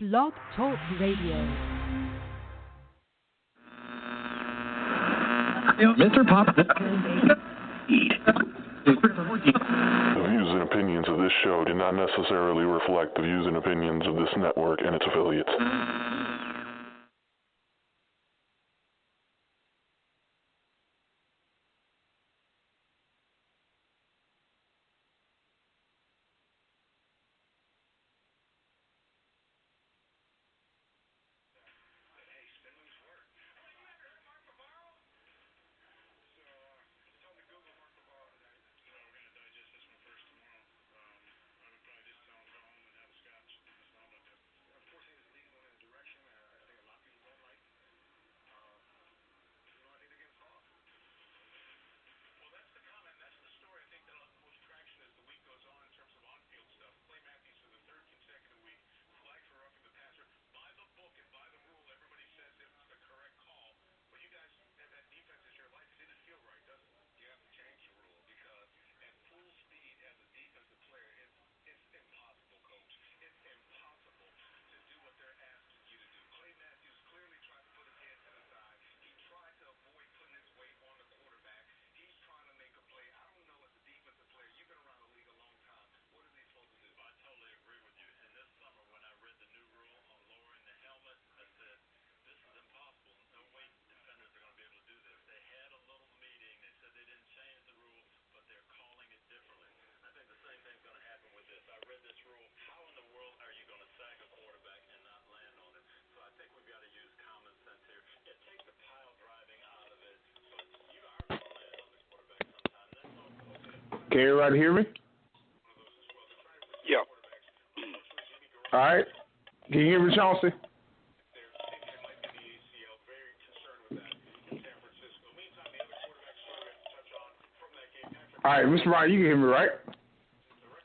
Blog Talk Radio. Mr. Pop. The views and opinions of this show do not necessarily reflect the views and opinions of this network and its affiliates. Can everybody hear me? Yeah. All right. Can you hear me, Chauncey? All right, Mr. Ryan, you can hear me, right?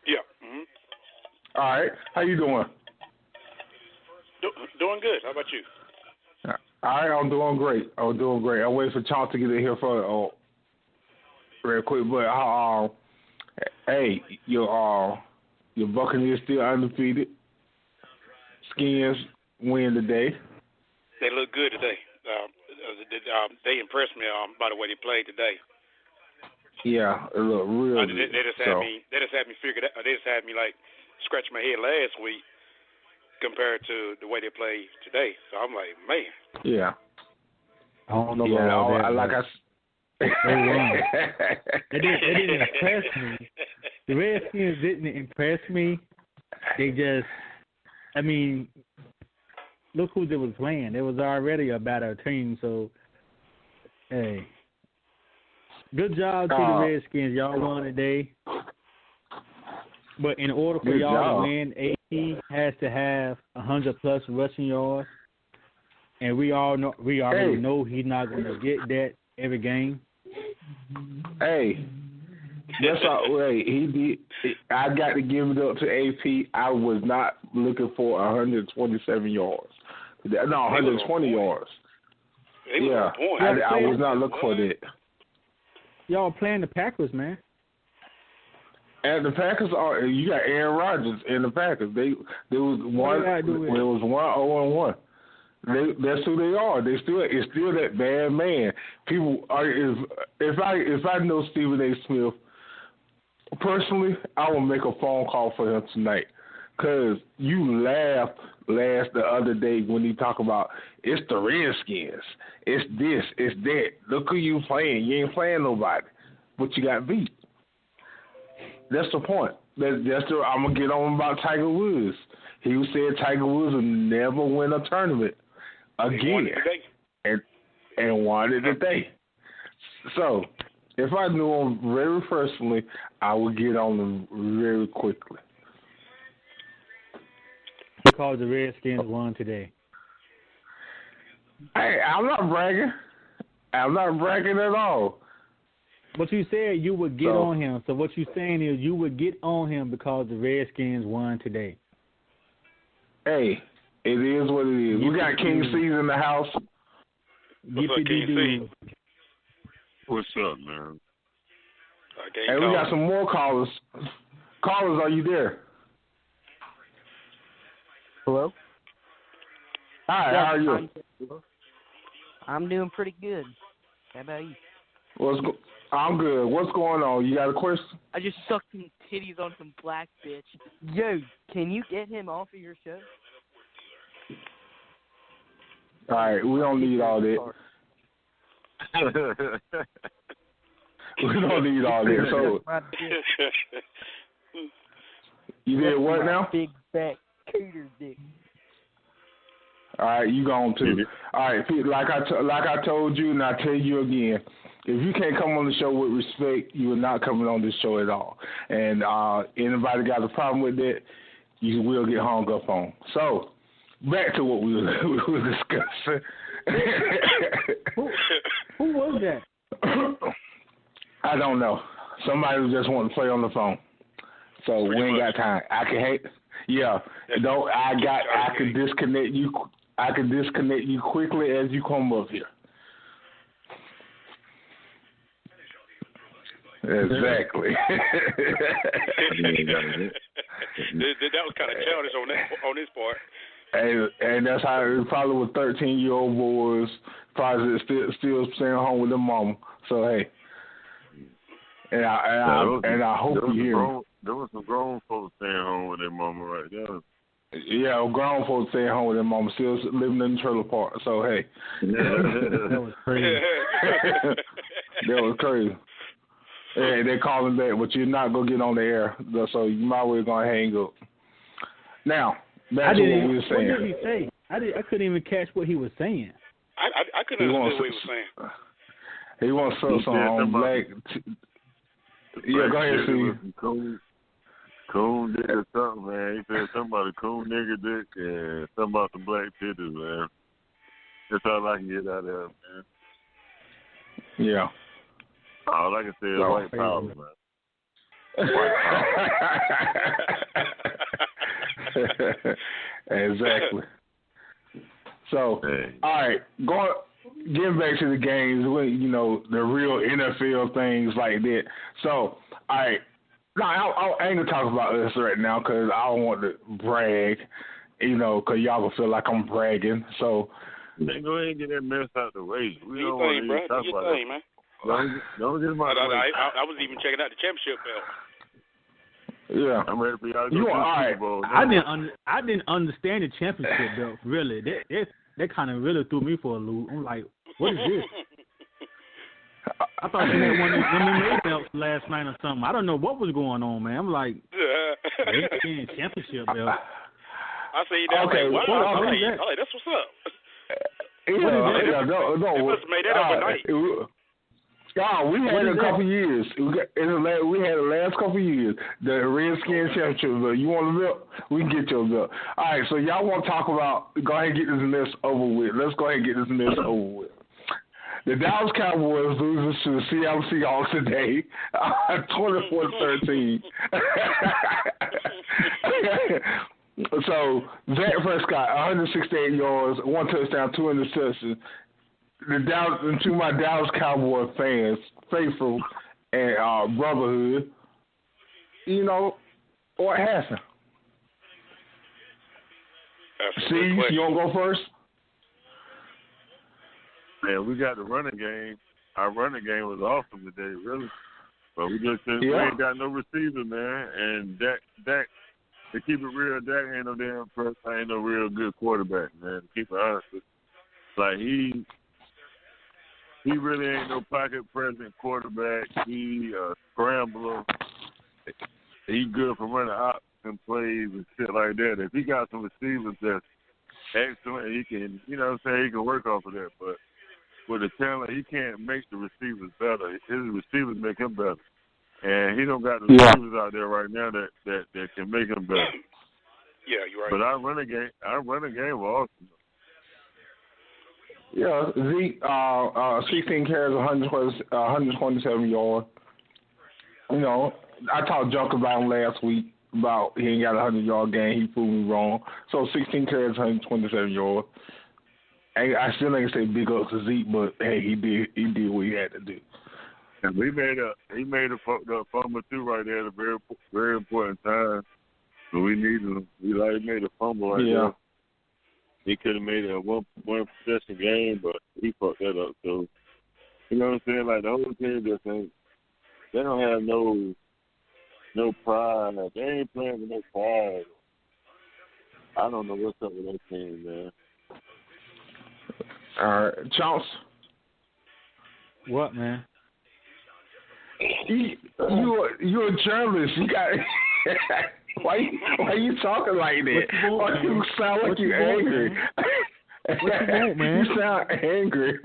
Yeah. Mm-hmm. All right. How you doing? Doing good. How about you? All right, I'm doing great. I'm waiting for Chauncey to get in here for real quick, but hey, your Buccaneers still undefeated. Skins win today. They look good today. They impressed me by the way they played today. Yeah, it looked real good. They just had me figured out. They just had me like scratch my head last week compared to the way they played today. So I'm like, man. Yeah. I don't know about all that. They won. It didn't impress me. The Redskins didn't impress me. They just, look who they was playing. It was already a better team. So, hey, good job to the Redskins. Y'all won today. But in order for y'all to win, AP has to have 100+ rushing yards, and we already know he's not going to get that every game. Hey, that's all. Hey, he did. I got to give it up to AP. I was not looking for 127 yards. No, 120 yards. Yeah, I was not looking for that. Y'all playing the Packers, man. And the Packers are. You got Aaron Rodgers and the Packers. There was one. There was 1-0-1. That's who they are. It's still that bad man. People are. If I know Stephen A. Smith personally, I will make a phone call for him tonight. Cause you laughed the other day when he talked about it's the Redskins. It's this. It's that. Look who you playing. You ain't playing nobody, but you got beat. That's the point. I'm gonna get on about Tiger Woods. He said Tiger Woods will never win a tournament again, and won it today. So, if I knew him very personally, I would get on him very quickly. Because the Redskins won today. Hey, I'm not bragging. I'm not bragging at all. But you said you would get on him. So what you're saying is you would get on him because the Redskins won today. Hey, it is what it is. We got King Cees in the house. What's up, King Cees? What's up, man? And we got some more callers. Callers, are you there? Hello? Hi, how are you? I'm doing pretty good. How about you? I'm good. What's going on? You got a question? I just sucked some titties on some black bitch. Yo, can you get him off of your show? All right, we don't need all that. We don't need all that. So, you did what now? Big fat cooter dick. All right, you gone too. All right, like I told you, and I tell you again, if you can't come on the show with respect, you are not coming on this show at all. And anybody got a problem with that, you will get hung up on. So, back to what we were discussing. Who was that? I don't know. Somebody who just wanted to play on the phone. So we ain't got time. I can hate. Yeah. No, I can disconnect you. I can disconnect you quickly as you come up here. Exactly. That was kind of childish on his part. And that's how it probably with 13-year-old boys probably still staying home with their mama. So hey, and I hope you hear me. There was some grown folks staying home with their mama right there. Yeah, grown folks staying home with their mama, still living in the trailer park. So hey, that was crazy. That was crazy. Hey, they're calling back, but you're not gonna get on the air, so you might well gonna hang up. Now, back to what we were saying. What did he say? I couldn't even catch what he was saying. I couldn't understand what he was saying. He wants something on black. Yeah, go ahead, Cees. Coon dick or something, man. He said something about a coon nigga dick and something about the black titties, man. That's all I can get out of it, man. Yeah. All I can say is white power, man. White power. Exactly. So, all right, getting back to the games, the real NFL things like that. So, all right, no, I ain't gonna talk about us right now because I don't want to brag, because y'all gonna feel like I'm bragging. So, man, go ahead and get that mess out the way. Do your thing, bro. Do your thing, man. Don't get my. I was even checking out the championship belt. Yeah, I'm ready for y'all to go to the Super Bowl. I didn't understand the championship belt. Really, that kind of really threw me for a loop. I'm like, what is this? I thought you had one of them belts last night or something. I don't know what was going on, man. I'm like, championship belt. I see that. Okay, that's what's up. Yeah, no. They must have made that overnight. We had a couple years. We had the last couple years. The Redskin Championship belt. You want a belt? We can get your belt. All right, so y'all want to talk about, go ahead and get this mess over with. Let's go ahead and get this mess over with. The Dallas Cowboys loses to the Seattle Seahawks today, 24-13. So, Dak Prescott, 168 yards, 1 touchdown, 2 interceptions. To my Dallas Cowboy fans, faithful and brotherhood, what happened? Cees, you want to go first? Man, we got the running game. Our running game was awesome today, really. But we just we ain't got no receiver, man. And Dak, to keep it real, Dak ain't no damn person. Ain't no real good quarterback, man. To keep it honest with you. Like, he really ain't no pocket present quarterback. He a scrambler. He good for running option plays and shit like that. If he got some receivers that's excellent, he can, he can work off of that. But with the talent, he can't make the receivers better. His receivers make him better. And he don't got the receivers out there right now that can make him better. Yeah, you're right. But our running game was awesome. Yeah, Zeke, 16 carries, 127 yards. I talked junk about him last week about he ain't got a 100-yard game. He proved me wrong. So 16 carries, 127 yards. I still ain't say big up to Zeke, but hey, he did what he had to do. And he made a fucked up fumble too right there at a very, very important time. So we needed him. He made a fumble right there. He could have made it a one possession game, but he fucked that up. So you know what I'm saying? Like the whole team just ain't. They don't have no pride. They ain't playing with no pride. I don't know what's up with that team, man. All right, Chance. What, man? You're a journalist. You got why you talking like that? Why you sound like you angry? What you want, man? You sound angry.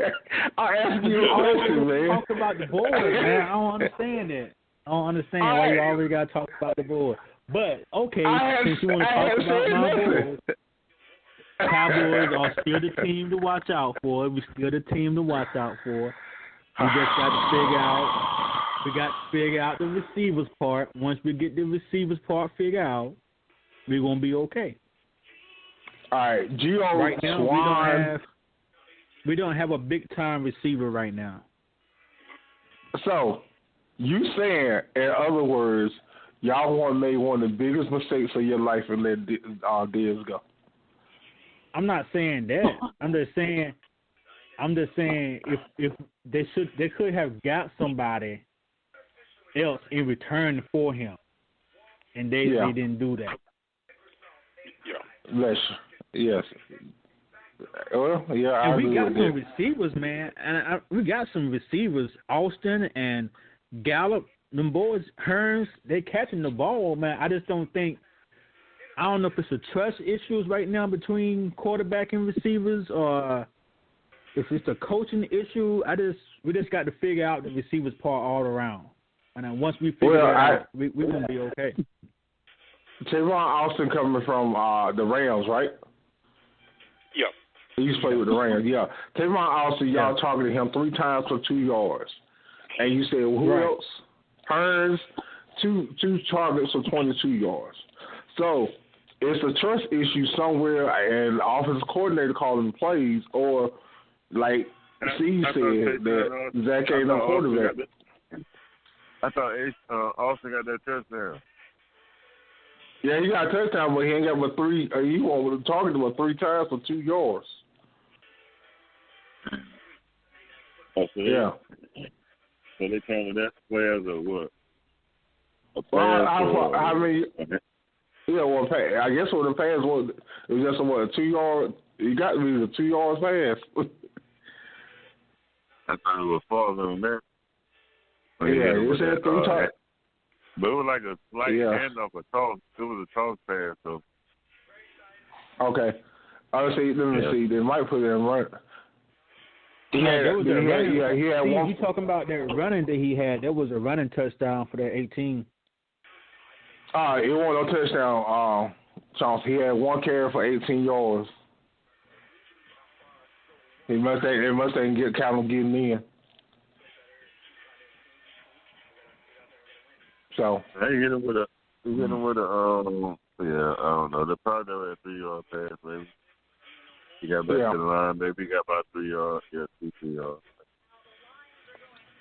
I asked you a question, man. Talk about the board, man. I don't understand that. I don't understand why you already got to talk about the board. But okay, since you want to talk about my board, Cowboys are still the team to watch out for. We're still the team to watch out for. We just got to figure out the receivers part. Once we get the receivers part figured out, we're gonna be okay. All right, Gio right now Swan. we don't have a big time receiver right now. So you saying, in other words, y'all made one of the biggest mistakes of your life and let Diaz go? I'm not saying that. I'm just saying if they could have got somebody else in return for him, and they didn't do that. Yes. Well, yeah, and we got some receivers, man, and we got some receivers. Austin and Gallup, them boys, Hearns, they catching the ball, man. I just don't think. I don't know if it's a trust issues right now between quarterback and receivers, or if it's a coaching issue. We just got to figure out the receivers part all around, and then once we figure that out, we're gonna be okay. Tavon Austin coming from the Rams, right? Yep. He used to play with the Rams, yeah. Tavon Austin, y'all targeted him 3 times for 2 yards. And you said, who else? Hearns, two targets for 22 yards. So it's a trust issue somewhere, and the offensive coordinator calling plays, or like Cees said, that Zach ain't no quarterback. I thought Austin got that touchdown. Yeah, he got a touchdown, but he ain't got but 3. He won't target him 3 times for 2 yards. Yeah. So they counted that players or what? I mean, yeah. Well, I guess what the pass was, it was just a 2 yard. You got to be the 2 yards pass. I thought it was falling on that. Yeah, it said 3 times. But it was like a slight handoff, a toss. It was a toss pass, so. Okay. Let me see. They might put it in right. He had one. You talking about that running that he had? That was a running touchdown for that 18. It wasn't no touchdown, Chance. He had 1 carry for 18 yards. They must ain't count him getting in. So they hit him with a I don't know. They probably never had 3 yard pass, maybe. He got back to the line, maybe he got about 3 yards, 2 yards.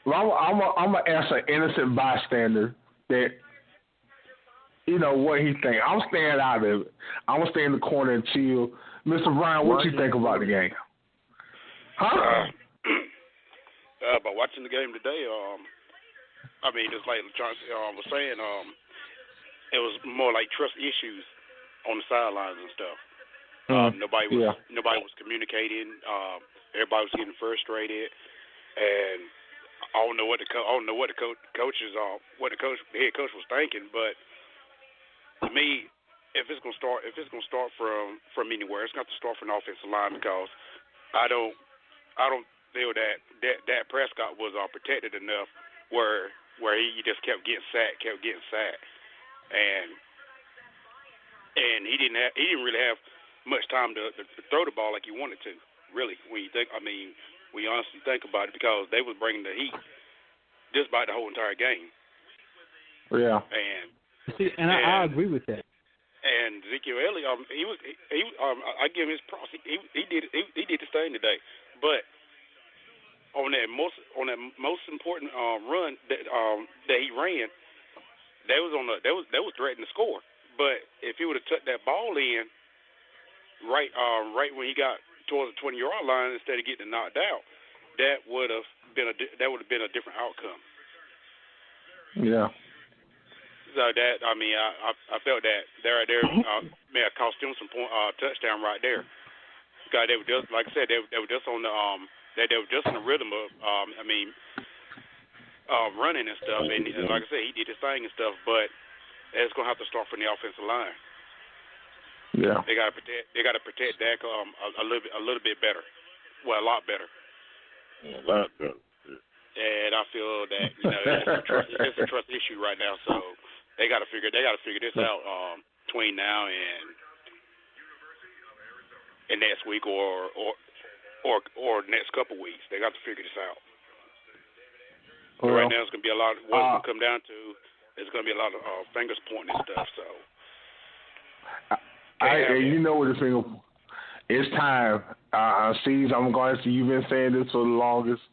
Well, I'm gonna ask an innocent bystander that, you know, what he think. I'm staying out of it. I'm gonna stay in the corner and chill. Mr. Brian, what you think about the game? Huh? About watching the game today, I mean, just like Chauncey was saying, it was more like trust issues on the sidelines and stuff. Nobody was communicating. Everybody was getting frustrated, and I don't know what the head coach was thinking. But to me, if it's gonna start from anywhere, it's got to start from the offensive line, because I don't feel that Prescott was protected enough where he just kept getting sacked, and he didn't really have much time to throw the ball like he wanted to. Really, when you honestly think about it, because they was bringing the heat just about the whole entire game. Yeah. And I agree with that. And Ezekiel Elliott, I give him his props. He did his thing today, but on that most important run that he ran, they was threatening to score. But if he would have tucked that ball in, right when he got towards the 20-yard line instead of getting knocked out, that would have been a different outcome. Yeah. So that I felt that there may have cost them some touchdown right there. Because they were just, like I said, they were just on the they were just in the rhythm of running and stuff. And like I said, he did his thing and stuff. But it's gonna have to start from the offensive line. Yeah. They gotta protect Dak a little bit better. Well, a lot better. A lot better. And I feel that it's a trust issue right now. So they gotta figure this out between now and next week or next couple weeks. They got to figure this out. Well, right now it's gonna be a lot. What it's gonna come down to is gonna be a lot of fingers pointing and stuff. So. You know what the thing? It's time. Cees, I'm going to see. You've been saying this for the longest.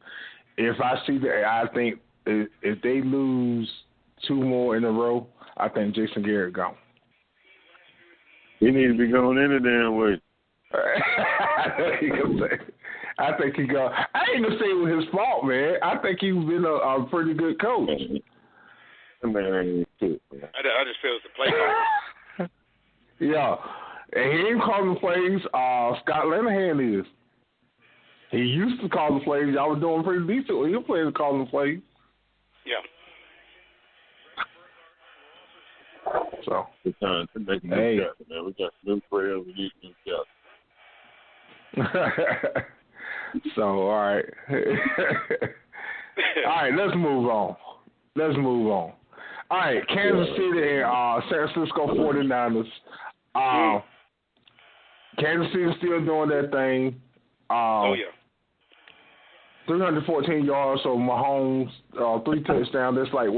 If I see that, I think if they lose 2 more in a row, I think Jason Garrett gone. He needs to be going any damn way. I think he go. I ain't gonna say it was his fault, man. I think he's been a pretty good coach. Man, I just feel it's a play call. Yeah, and he ain't calling the plays. Scott Linehan is. He used to call the plays. Y'all was doing pretty decent when he was playing calling the plays. Yeah. So it's time to make a new chapter, man. We got new prayers. We need new chapter. So all right, all right. Let's move on. All right, Kansas City and San Francisco 49ers. Kansas City still doing that thing. 314 yards, so Mahomes, 3 touchdowns. That's like,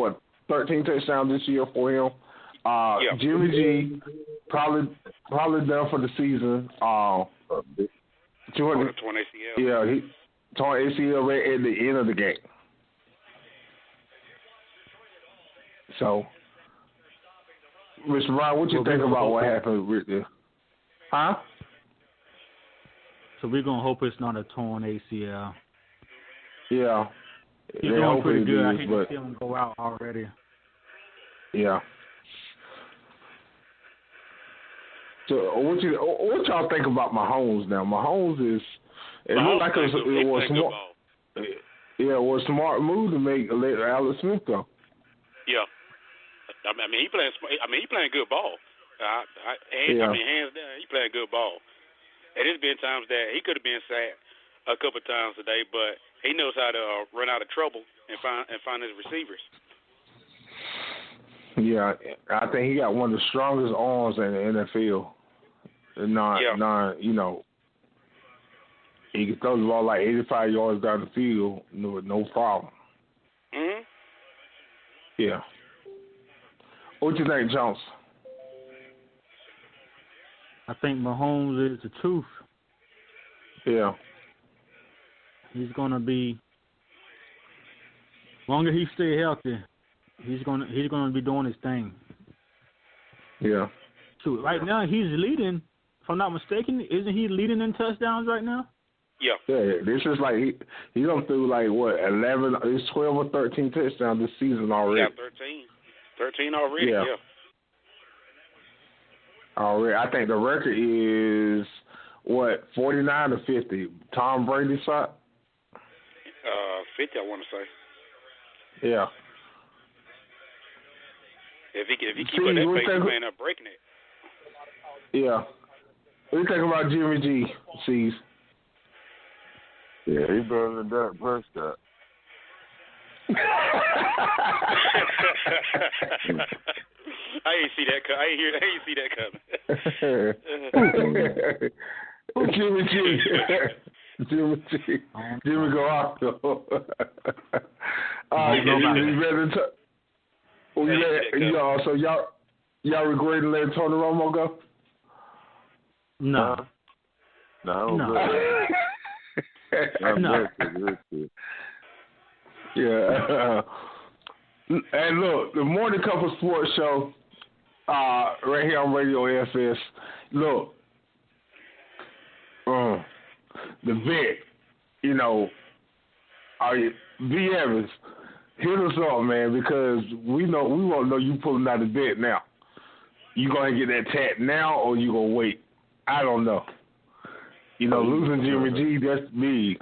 13 touchdowns this year for him. Jimmy G, probably done for the season. 200 torn ACL. Yeah, he torn ACL right at the end of the game. So, Mr. Ryan, what you think about what happened with this? Huh? So we're going to hope it's not a torn ACL. Yeah. He's doing pretty good. I hate to see him go out already. Yeah. So what y'all think about Mahomes now? Mahomes is it looked like it was smart. Yeah, it was a smart move to let Alex Smith go. Yeah. I mean, he playing good ball. Hands down, he playing good ball. And there's been times that he could have been sacked a couple of times today, but he knows how to run out of trouble and find his receivers. Yeah, I think he got one of the strongest arms in the NFL. He can throw the ball like 85 yards down the field with no problem. Mhm. Yeah. What you think, Jones? I think Mahomes is the truth. Yeah. He's gonna be. Longer he stay healthy, he's gonna be doing his thing. Yeah. So right now he's leading. If I'm not mistaken, isn't he leading in touchdowns right now? Yeah. Yeah. This is like he done through 11? It's 12 or 13 touchdowns this season already. Yeah, 13 already. Yeah. Already, I think the record is 49 or 50. Tom Brady shot. 50, I want to say. Yeah. If he keep up that pace, he may end up breaking it. Yeah. What do you think about Jimmy G, Cees? Yeah, he's better than Dak Prescott. I ain't see that coming. Jimmy G. Jimmy go off though. So y'all regretting letting Tony Romo go? No. No. Yeah. And look, the Morning Cup of Sports show, right here on Radio AFS. Look, the vet, B. Evans, hit us up, man, because we won't know you pulling out the vet now. You gonna get that tat now, or you gonna wait? I don't know. Losing Jimmy G, that's big.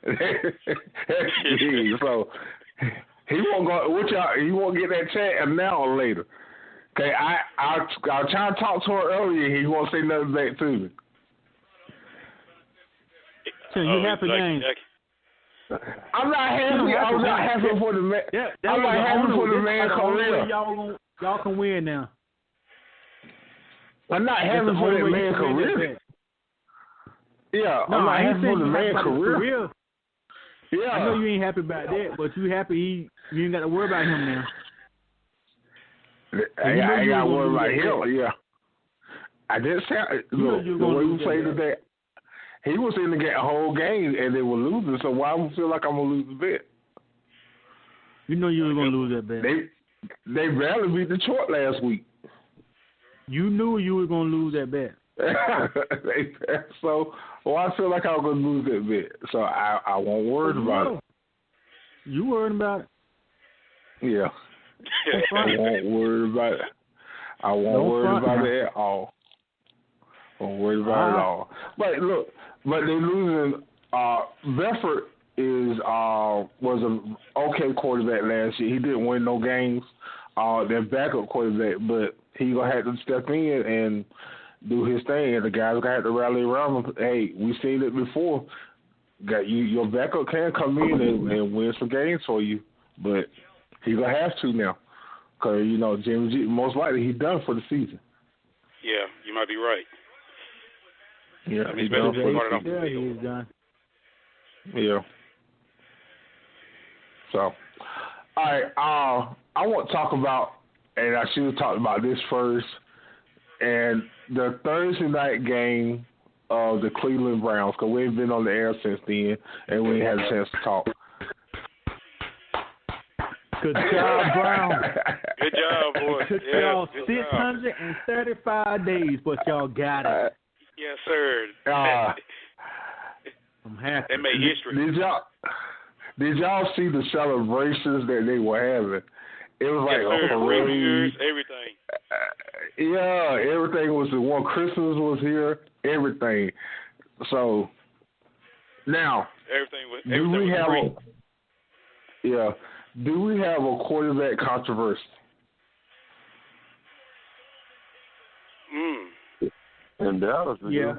That's big. So he won't go. He won't get that tat now or later. Okay, I'll try to talk to her earlier. He won't say nothing back to me. So you happy, gang? I'm not happy. I'm not happy for the man. I'm not happy for the man career. Y'all can win now. I'm not happy for that man career. Yeah, I'm not happy for the man career. Yeah, I know you ain't happy about that, but you happy you ain't got to worry about him now. I ain't got to worry about him. Yeah, I didn't say the way we played today. He was in the whole game and they were losing, so why would I feel like I'm gonna lose the bet? You know you were gonna lose that bet. They barely beat Detroit last week. You knew you were gonna lose that bet. So I feel like I was gonna lose that bet. So I won't worry about it. You worried about it? Yeah. I won't worry about it. I won't worry about it at all. I won't worry about it at all. But look, they're losing. Bedford was an okay quarterback last year. He didn't win no games. Their backup quarterback, but he gonna have to step in and do his thing, and the guys gonna have to rally around him. Hey, we seen it before. Your backup can come in and win some games for you, but he gonna have to now, because Jimmy G, most likely he's done for the season. Yeah, you might be right. Yeah, he's done for the season. He's done. Yeah. So, all right. I want to talk about, and I should have talked about this first, and the Thursday night game of the Cleveland Browns, because we ain't been on the air since then, and we ain't had a chance to talk. Good job, Brown. Good job, boy. It took y'all 635 days, but y'all got it. Yes, sir. I'm happy. They made history. Did y'all see the celebrations that they were having? It was like a parade. Everything. Yeah, everything was the one. Christmas was here. Everything. So now, do we have a quarterback controversy? In Dallas, yeah,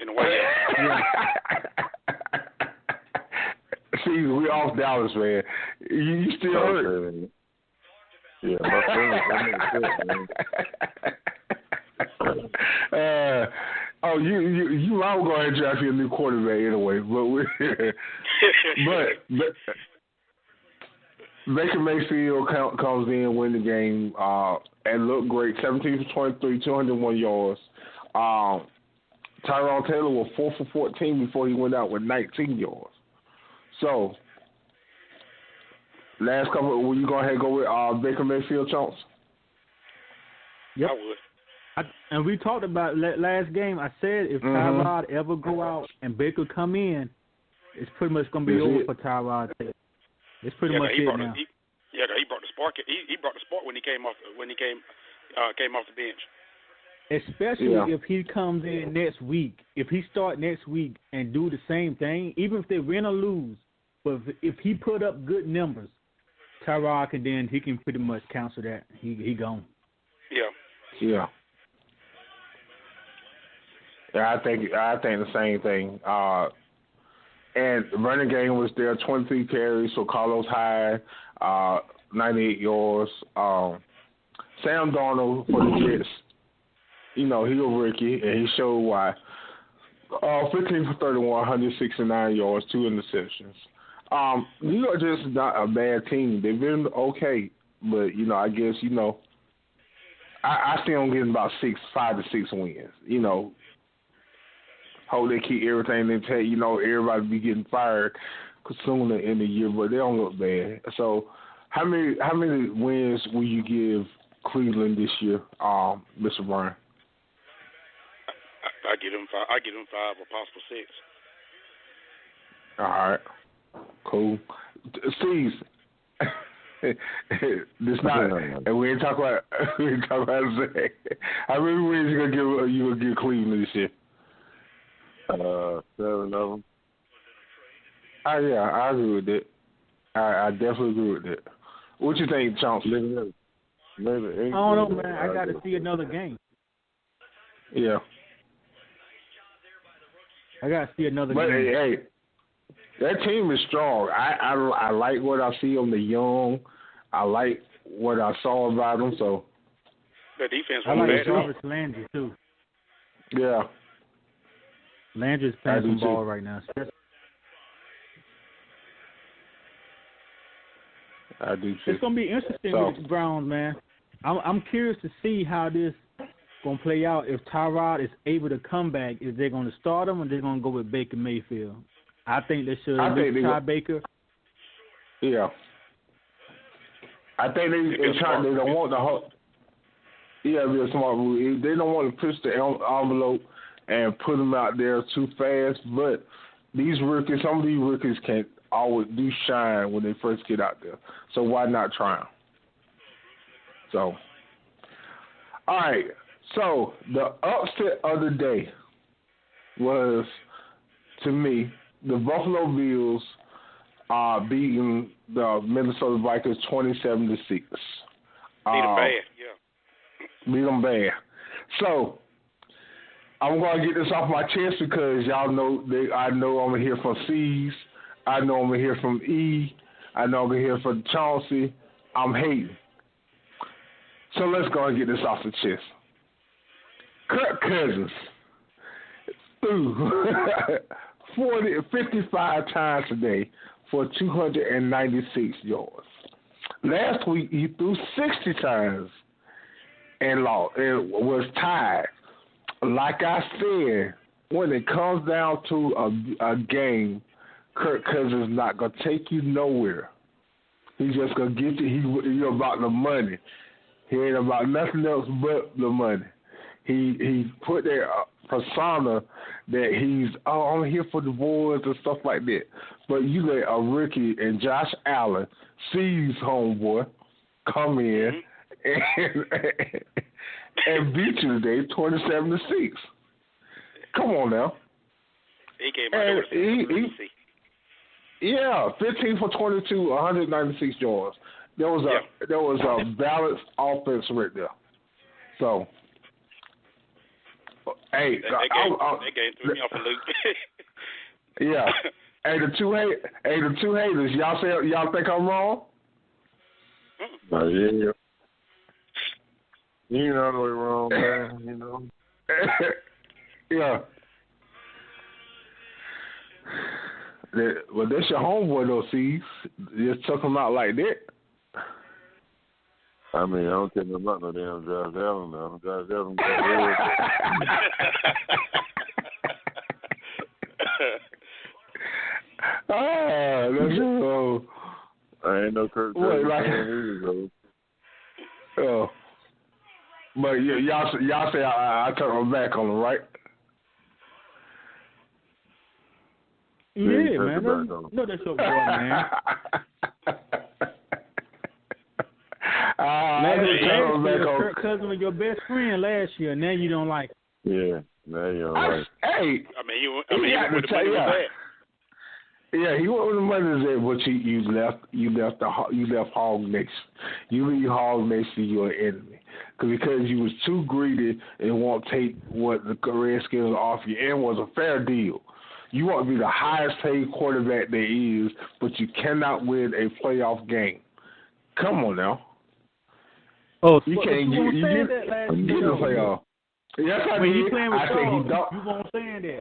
in a way. Yeah. See, we off Dallas, man. You still hurt? Yeah, my feelings. You might go ahead and draft your new quarterback anyway, but Baker Mayfield comes in, win the game, and looked great. 17 for 23, 201 yards. Tyrod Taylor was 4 for 14 before he went out with 19 yards. So, last couple, will you go ahead and go with Baker Mayfield, Chunks? Yep. I would. And we talked about last game. I said if Tyrod ever go out and Baker come in, it's pretty much going to be over for Tyrod Taylor. It's pretty much it now. He brought the spark. He brought the spark when he came off the bench. Especially if he comes in next week. If he start next week and do the same thing, even if they win or lose, but if he put up good numbers, Tyrod he can pretty much cancel that. He gone. Yeah. I think the same thing. And the running game was there, 23 carries, so Carlos Hyde, 98 yards. Sam Darnold for the Jets, he was rookie, and he showed why. 15 for 31, 169 yards, 2 interceptions. New York Jets is not a bad team. They've been okay, but, I guess, I see them getting about 5 to 6 wins, Hope they keep everything in check. Everybody be getting fired sooner in the year, but they don't look bad. So, how many wins will you give Cleveland this year, Mr. Bryan? I give them them 5. I give them 5 or possible 6. All right, cool. Cees, this not, and we ain't talk about Zach. How many wins you gonna give Cleveland this year? 7 of them. Oh yeah, I agree with that. I definitely agree with that. What you think, Chauncey? Maybe 8. I don't know, man. I got to see another game. Yeah. I got to see another game. But hey, that team is strong. I like what I see on the young. I like what I saw about them. So the defense I was like bad. Jarvis Landry too. Yeah. Landry's playing some ball right now. I do too. It's gonna be interesting with the Browns, man. I'm curious to see how this gonna play out. If Tyrod is able to come back, is they gonna start him or they're gonna go with Baker Mayfield? I think they should try Baker. Yeah. I think they don't want the whole. Yeah, it'd be a smart move. They don't want to push the envelope and put them out there too fast. But these rookies, some of these rookies can't always do shine when they first get out there. So why not try them? So, all right. So the upset of the day was, to me, the Buffalo Bills beating the Minnesota Vikings 27-6. Beat them bad, yeah. Beat them bad. So I'm gonna get this off my chest because y'all know I know I'm gonna hear from Cees. I know I'm gonna hear from E. I know I'm gonna hear from Chauncey. I'm hating. So let's go and get this off the chest. Kirk Cousins threw 55 times today for 296 yards. Last week he threw 60 times and lost. It was tied. Like I said, when it comes down to a game, Kirk Cousins is not gonna take you nowhere. He's just gonna get you. He's about the money. He ain't about nothing else but the money. He put that persona that he's I'm here for the boys and stuff like that. But you let a rookie and Josh Allen, Cees homeboy, come in and beat you today 27-6. Come on now. He came out there. Yeah, 15 for 22, 196 yards. There was a balanced offense right there. So, hey, that game threw me off a loop. Yeah. Hey, the two haters, y'all think I'm wrong? Yeah. You ain't all the way wrong, man. You know. Yeah. Well, that's your homeboy, though, Cees. Just took him out like that. I mean, I don't care nothing about no damn Josh Allen now. Josh Allen that's so. I ain't no Kirk Cousins fan either, Oh. But y'all say I turn my back on him, right? Yeah, man. No, that's your boy, man. Last year, Kirk Cousins was your best friend last year, and now you don't like him. Yeah, now you don't like him. Hey, he went with the money was at. Yeah, he went with the money was at, but you left Hog next. You leave Hog next to your enemy. Because you was too greedy and won't take what the Redskins offer you, and was a fair deal. You want to be the highest paid quarterback there is, but you cannot win a playoff game. Come on now. Oh, you can't get the playoff. Yes, I did. I said he don't. You won't say that.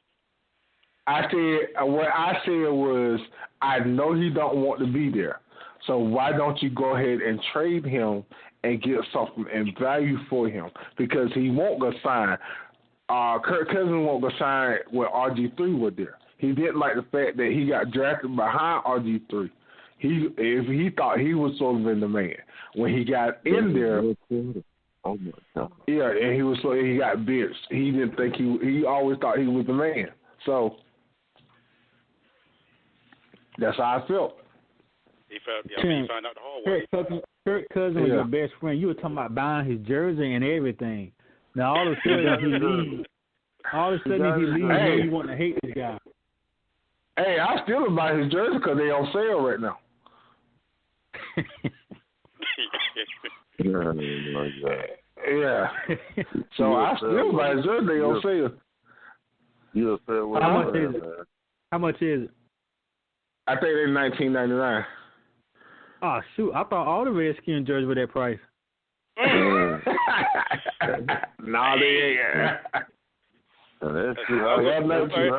What I said was, I know he don't want to be there. So why don't you go ahead and trade him and get something and value for him? Because he won't go sign. Kirk Cousins won't go sign with RG3 was there. He didn't like the fact that he got drafted behind RG3. He thought he was sort of in the man. When he got in there, Oh my God. Yeah, and he got bitched. He didn't think he always thought he was the man. So that's how I felt. He found out the hard way. Kirk Cousins was your best friend. You were talking about buying his jersey and everything. Now all of a sudden he leaves. You want to hate this guy. Hey, I still buy his jersey because they on sale right now. Yeah. So I still buy his jersey. They on sale. You'll say what? How much is it? I think they're $19.99. Oh shoot! I thought all the Redskins jerseys were that price. No, they ain't. That's true. I was about to say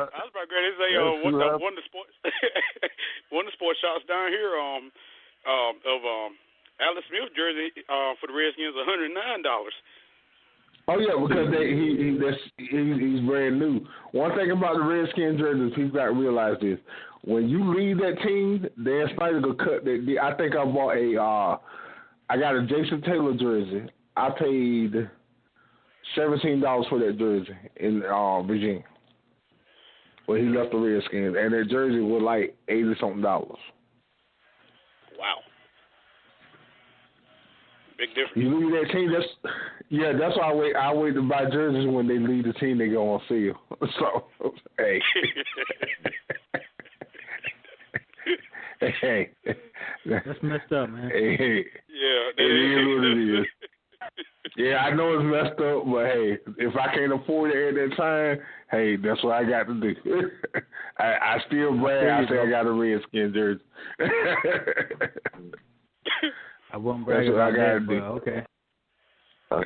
one of the sports one of the sports shops down here of Alex Smith jersey for the Redskins $109. Oh yeah, because he's brand new. One thing about the Redskins jerseys, people got to realize this: when you leave that team, Dan Snyder gonna cut that. I think I bought I got a Jason Taylor jersey. I paid $17 for that jersey in Virginia. Well, he left the Redskins, and that jersey was like $80-something. Wow. Big difference. You leave that team, that's why I wait to buy jerseys when they leave the team, they go on sale. So, hey. Hey. That's messed up, man. Hey. Yeah, it is what it is. Yeah, I know it's messed up, but hey, if I can't afford it at that time, hey, that's what I got to do. I still brag. I say I got a Redskin jersey. I won't brag about that, bro. Okay. I won't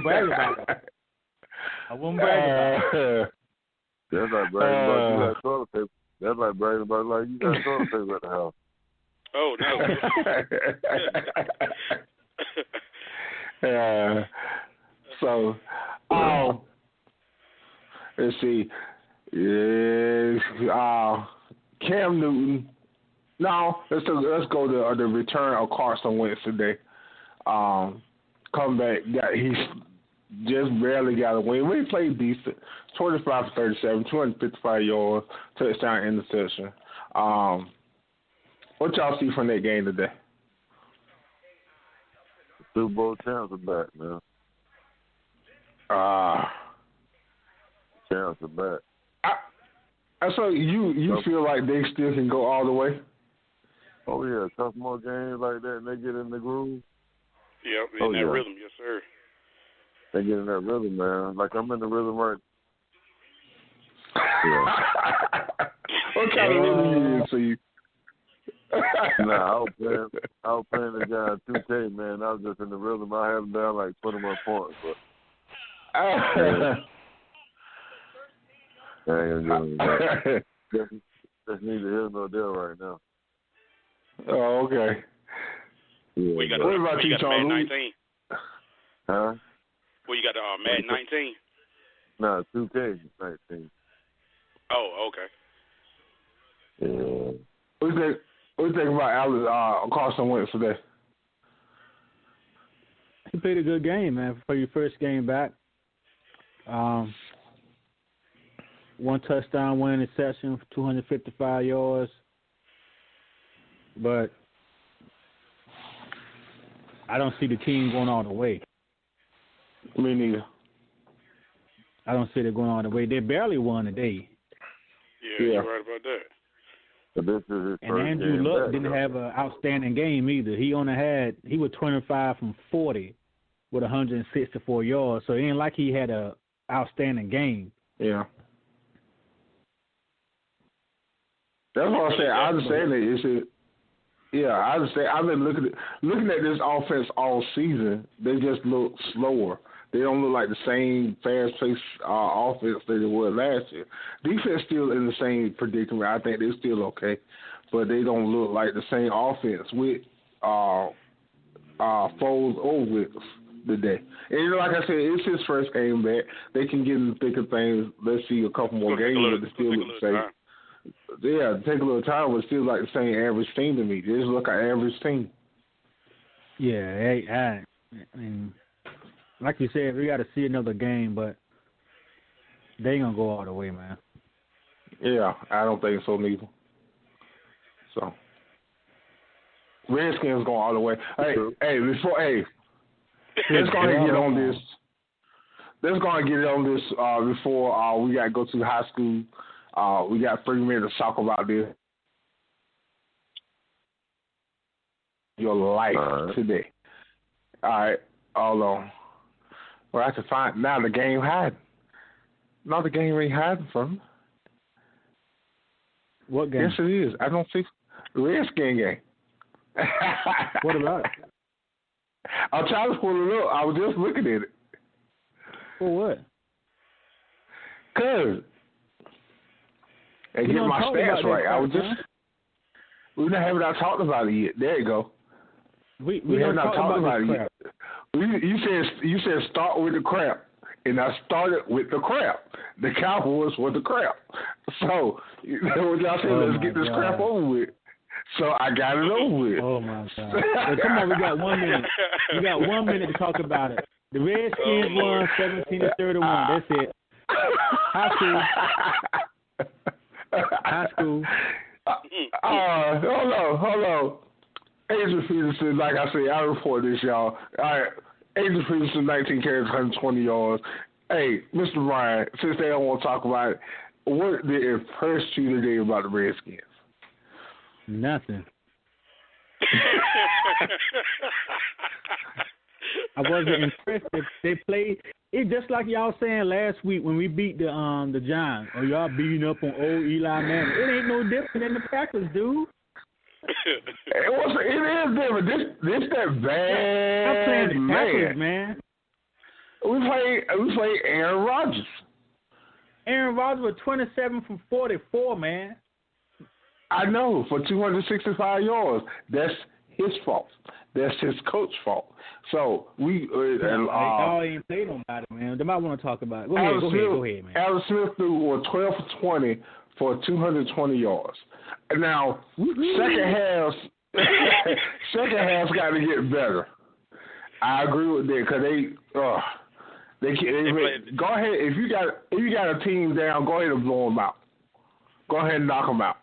brag about it. I won't brag about it. That's like bragging about you got toilet paper. That's like bragging about you got toilet paper at the house. Oh no. So, let's see. Cam Newton. No, let's go to the return of Carson Wentz today. Come back. He's just barely got a win. We played decent. 25 for 37, 255 yards, touchdown, interception. What y'all see from that game today? The Super Bowl champs are back, man. Champs are back. So you feel like they still can go all the way? Oh yeah, a couple more games like that, and they get in the groove. Yep, in that rhythm, yes sir. They get in that rhythm, man. Like I'm in the rhythm right. Yeah. What kind of rhythm you in, Cees? Nah, I was playing the guy 2K, man. I was just in the rhythm. I haven't done like 21 points, but I ain't gonna do that. That's neither here nor there right now. Oh, okay. Yeah, what about you, Madden 19? Huh? Well, you got Madden 19? Nah, 2K 19. Oh, okay. Yeah. What do you think about Carson Wentz today? He played a good game, man, for your first game back. One touchdown, one interception, 255 yards. But I don't see the team going all the way. Me neither. I don't see it going all the way. They barely won today. Yeah, you're right about that. But this is his and first Andrew game Luck back, didn't have an outstanding game either. He was 25 from 40 with 164 yards. So it ain't like he had an outstanding game. Yeah. That's what I say. I understand it. I understand. I've been looking at this offense all season. They just look slower. They don't look like the same fast-paced offense that they were last year. Defense still in the same predicament. I think they're still okay, but they don't look like the same offense with Foles or Wicks today. And like I said, it's his first game back. They can get in the thick of things. Let's see a couple more games, but they still look the same. Yeah, take a little time, but still like the same average team to me. They just look like an average team. Yeah, I mean, like you said, we got to see another game, but they ain't gonna go all the way, man. Yeah, I don't think so neither. So Redskins going all the way. Hey, let's go ahead and get on this. Let's go and get on this before we got to go to high school. We got 3 minutes to talk about this. Your life today. All right, hold on. Well, I can find now the game hiding. No, the game ain't hiding from me. What game? Yes, it is. I don't see the Redskin game. What about it? I'm trying to pull it up. I was just looking at it. For what? Cause and get my stats right. I was just we haven't not talked about it yet. There you go. We have not talked about it yet. You said start with the crap, and I started with the crap. The Cowboys were the crap. So y'all said let's get this crap over with. So I got it over with. Oh my God! Well, come on, we got 1 minute. We got 1 minute to talk about it. The Redskins won 17-31. That's it. High school. Hold on. Adrian Peterson, like I said, I report this, y'all. All right, Adrian Peterson, 19 carries, 120 yards. Hey, Mr. Ryan, since they don't want to talk about it, what did impress you today about the Redskins? Nothing. I wasn't impressed. They played it just like y'all saying last week when we beat the Giants. Oh, y'all beating up on old Eli Manning. It ain't no different than the Packers, dude. It is different. This that bad I'm playing the Packers, man. We played Aaron Rodgers. Aaron Rodgers was 27 from 44, man. I know, for 265 yards. That's his fault. That's his coach's fault. So we y'all ain't played nobody, man. They might want to talk about it. Go ahead, man. Alex Smith threw 12 for 20 for 220 yards. Now, second half's got to get better. I agree with that because they go ahead. If you got a team down, go ahead and blow them out. Go ahead and knock them out.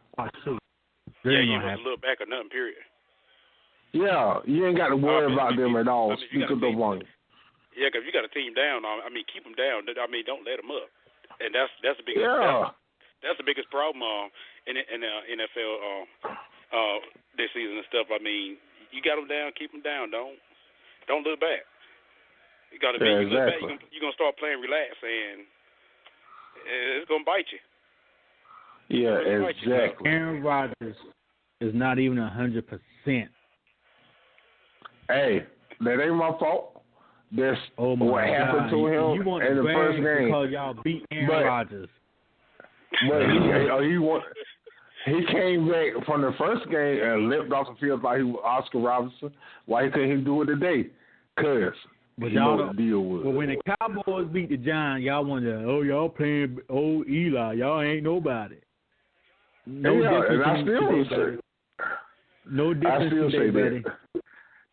Yeah, you must look back or nothing, period. Yeah, you ain't got to worry about them at all. Speak of the one. Yeah, because if you got a team down, keep them down. Don't let them up. And that's the biggest. Yeah. That's the biggest problem in the NFL this season and stuff. You got them down, keep them down. Don't look back. You got to be. Exactly. You look back, you're gonna start playing relax, and it's gonna bite you. Yeah, exactly. Aaron Rodgers is not even 100%. Hey, that ain't my fault. That's what happened to him in the first game. Because y'all beat Aaron Rodgers. But he came back from the first game and limped off the field like he was Oscar Robertson. Why he couldn't do it today? Because he know what the deal was. But when the Cowboys beat the Giants, y'all wonder, y'all playing old Eli. Y'all ain't nobody. No difference. I still say buddy.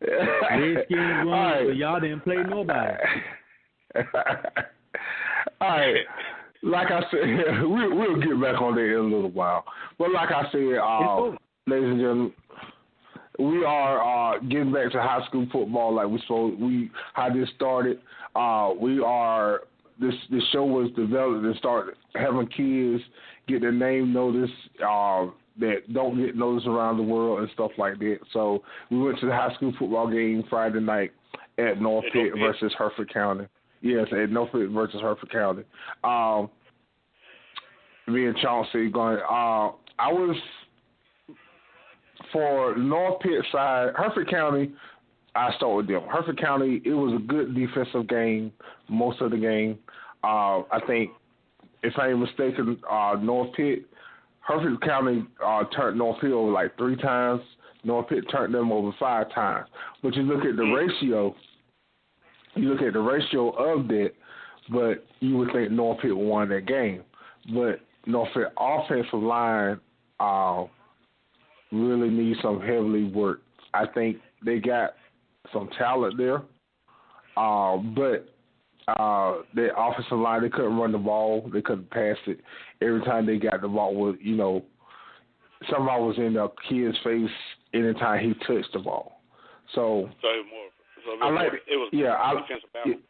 Redskins won, but y'all didn't play nobody. All right. Like I said, we'll get back on that in a little while. But like I said, ladies and gentlemen, we are getting back to high school football like how this started. This show was developed and started having kids get their name noticed that don't get noticed around the world and stuff like that. So we went to the high school football game Friday night at North Pitt versus Hertford County. Yes, at North Pitt versus Hertford County. Me and Chauncey going. I was for North Pitt side. Hertford County. I start with them. Hertford County. It was a good defensive game most of the game. I think, if I ain't mistaken, North Pitt, Hertford County turned North Pitt over like 3 times. North Pitt turned them over 5 times. But you look at the ratio. You look at the ratio of that, but you would think North Pitt won that game. But North Pitt offensive line really needs some heavily work. I think they got some talent there. But the offensive line, they couldn't run the ball. They couldn't pass it. Every time they got the ball, somebody was in the kid's face anytime he touched the ball. So it was defensive battle.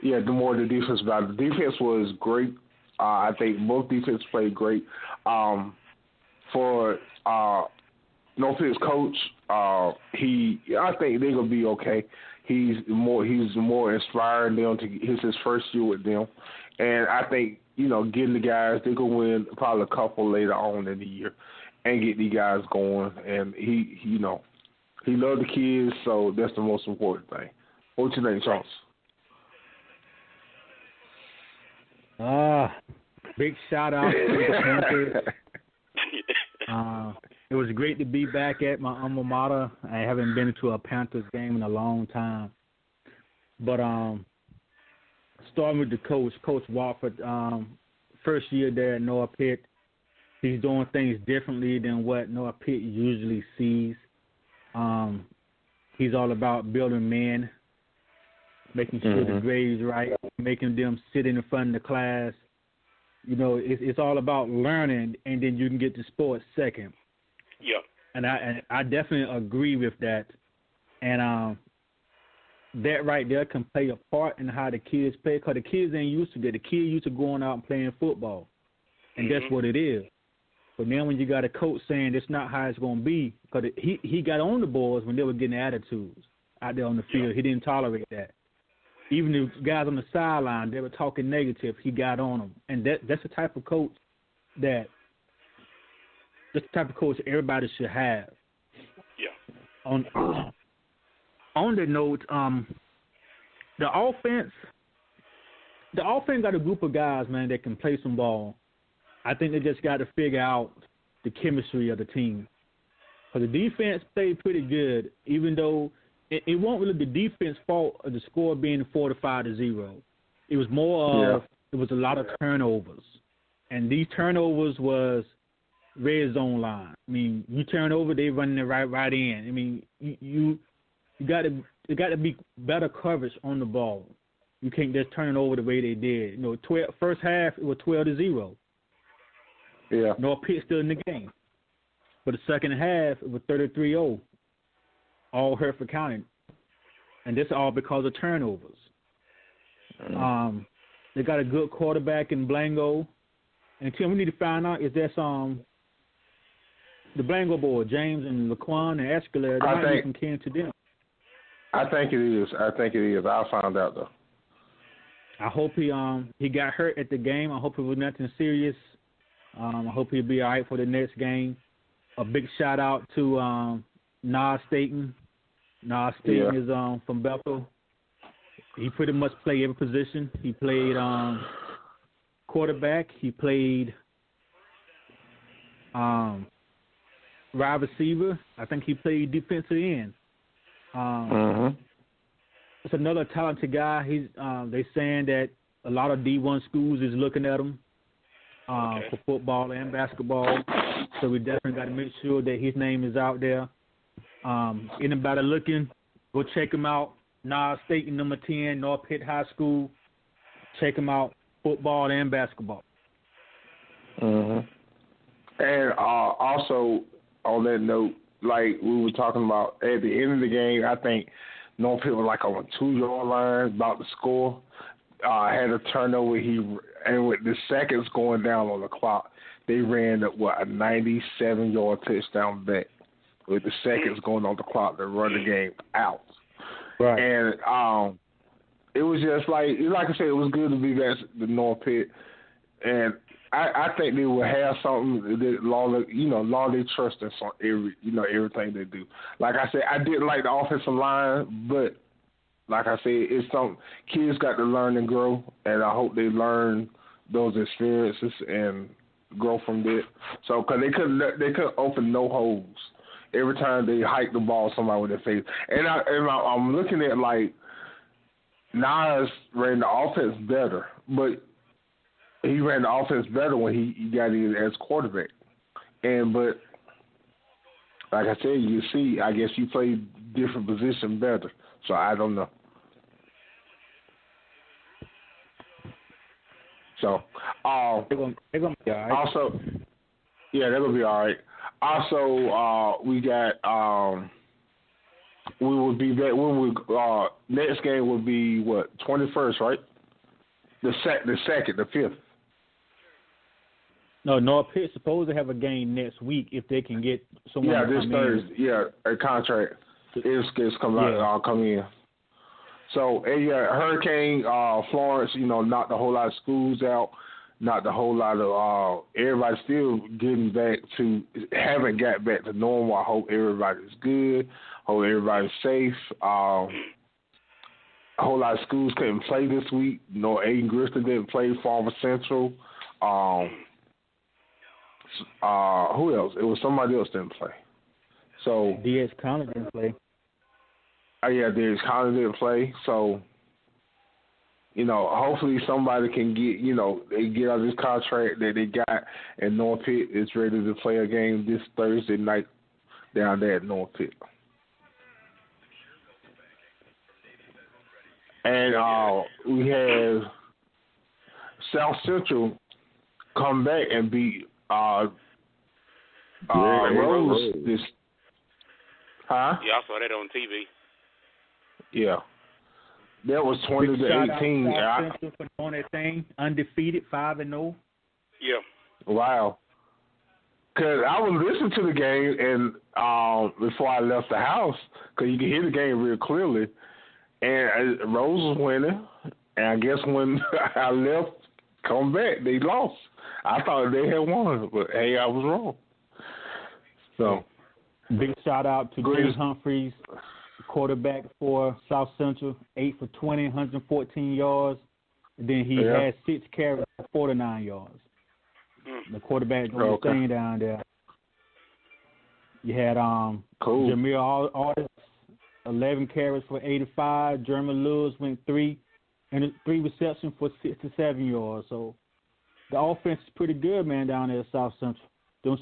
Yeah, the more the defense battle. The defense was great. I think both defenses played great. For North Pitt's coach, I think they're gonna be okay. He's more inspiring them it's his first year with them, and I think getting the guys, they gonna win probably a couple later on in the year, and get these guys going. And he loved the kids, so that's the most important thing. What's your name, Charles? Big shout out to the Panthers. It was great to be back at my alma mater. I haven't been to a Panthers game in a long time. But starting with the coach, Coach Wofford, first year there at North Pitt, he's doing things differently than what North Pitt usually sees. He's all about building men, making sure the grades right, making them sit in the front of the class. It's all about learning, and then you can get to sports second. Yeah. And I definitely agree with that. And that right there can play a part in how the kids play, because the kids ain't used to that. The kids used to going out and playing football, and that's what it is. But now when you got a coach saying that's not how it's going to be, because he got on the boys when they were getting attitudes out there on the field. He didn't tolerate that. Even the guys on the sideline, they were talking negative. He got on them, and that's the type of coach that's the type of coach everybody should have. Yeah. On the note, the offense got a group of guys, man, that can play some ball. I think they just got to figure out the chemistry of the team. Because the defense played pretty good, even though it wasn't really the defense fault of the score being 45-0. It was more of it was a lot of turnovers, and these turnovers was red zone line. I mean, you turn over, they running it right in. I mean, you got to be better coverage on the ball. You can't just turn it over the way they did. First half it was 12-0. Yeah. North Pitt still in the game, but the second half it was 33-0. All Hereford County, and this all because of turnovers. They got a good quarterback in Blango, and Tim, we need to find out is that's the Blango boy, James and Laquan and Escalade. They might be from kin to them. I think it is. I'll find out though. I hope he got hurt at the game. I hope it was nothing serious. I hope he'll be all right for the next game. A big shout out to Nas Staten. Nas Staten is from Bethel. He pretty much played every position. He played quarterback. He played wide receiver. I think he played defensive end. It's another talented guy. He's they saying that a lot of D1 schools is looking at him for football and basketball. So we definitely got to make sure that his name is out there. Anybody looking, go check him out. Nas State, number 10, North Pitt High School. Check him out, football and basketball. And also, on that note, like we were talking about, at the end of the game, I think North Pitt was like on a 2-yard line, about to score. Had a turnover. And with the seconds going down on the clock, they ran a 97-yard touchdown back with the seconds going on the clock to run the game out. Right. And it was just like I said, it was good to be back to North Pitt. And I think they will have something that law they trust in everything they do. Like I said, I didn't like the offensive line, but like I said, it's something kids got to learn and grow, and I hope they learn those experiences and grow from that. So, because they couldn't open no holes. Every time they hike the ball, somebody with their face. And I'm looking at, like, Nas ran the offense better, but he ran the offense better when he got in as quarterback. But like I said, you see, I guess you play different position better. So I don't know. So, they're gonna be all right. Also, yeah, they're gonna be all right. Also, we got we will be back. Next game will be what, 21st, right? The 5th. No, North Pitt's supposed to have a game next week if they can get someone. Yeah, to this come Thursday. in. Yeah, a contract is coming out. Come in. So, Hurricane Florence, knocked a whole lot of schools out, knocked a whole lot of everybody still haven't got back to normal. I hope everybody's good. Hope everybody's safe. A whole lot of schools couldn't play this week. Aiden Griston didn't play. Farmer Central. Who else? It was somebody else didn't play. So D.S. Conley didn't play. D.S. Conley didn't play. So, hopefully somebody can get, they get out of this contract that they got, and North Pitt is ready to play a game this Thursday night down there at North Pitt. And we have South Central come back and beat Rose this. Huh? Yeah, I saw that on TV. Yeah. That was 20-18. South Central for doing their thing, undefeated, 5-0. Yeah. Wow. Because I was listening to the game and before I left the house, because you can hear the game real clearly, and Rose was winning, and I guess when I left, come back, they lost. I thought they had won, but hey, I was wrong. So, big shout out to Jay Humphreys, quarterback for South Central, 8 for 20, 114 yards. And then he had 6 carries for 49 yards. The quarterback doing the thing down there. You had Jameer Artis, 11 carries for 85. Jeremy Lewis went 3 receptions for 67 yards. So the offense is pretty good, man, down there at South Central. Them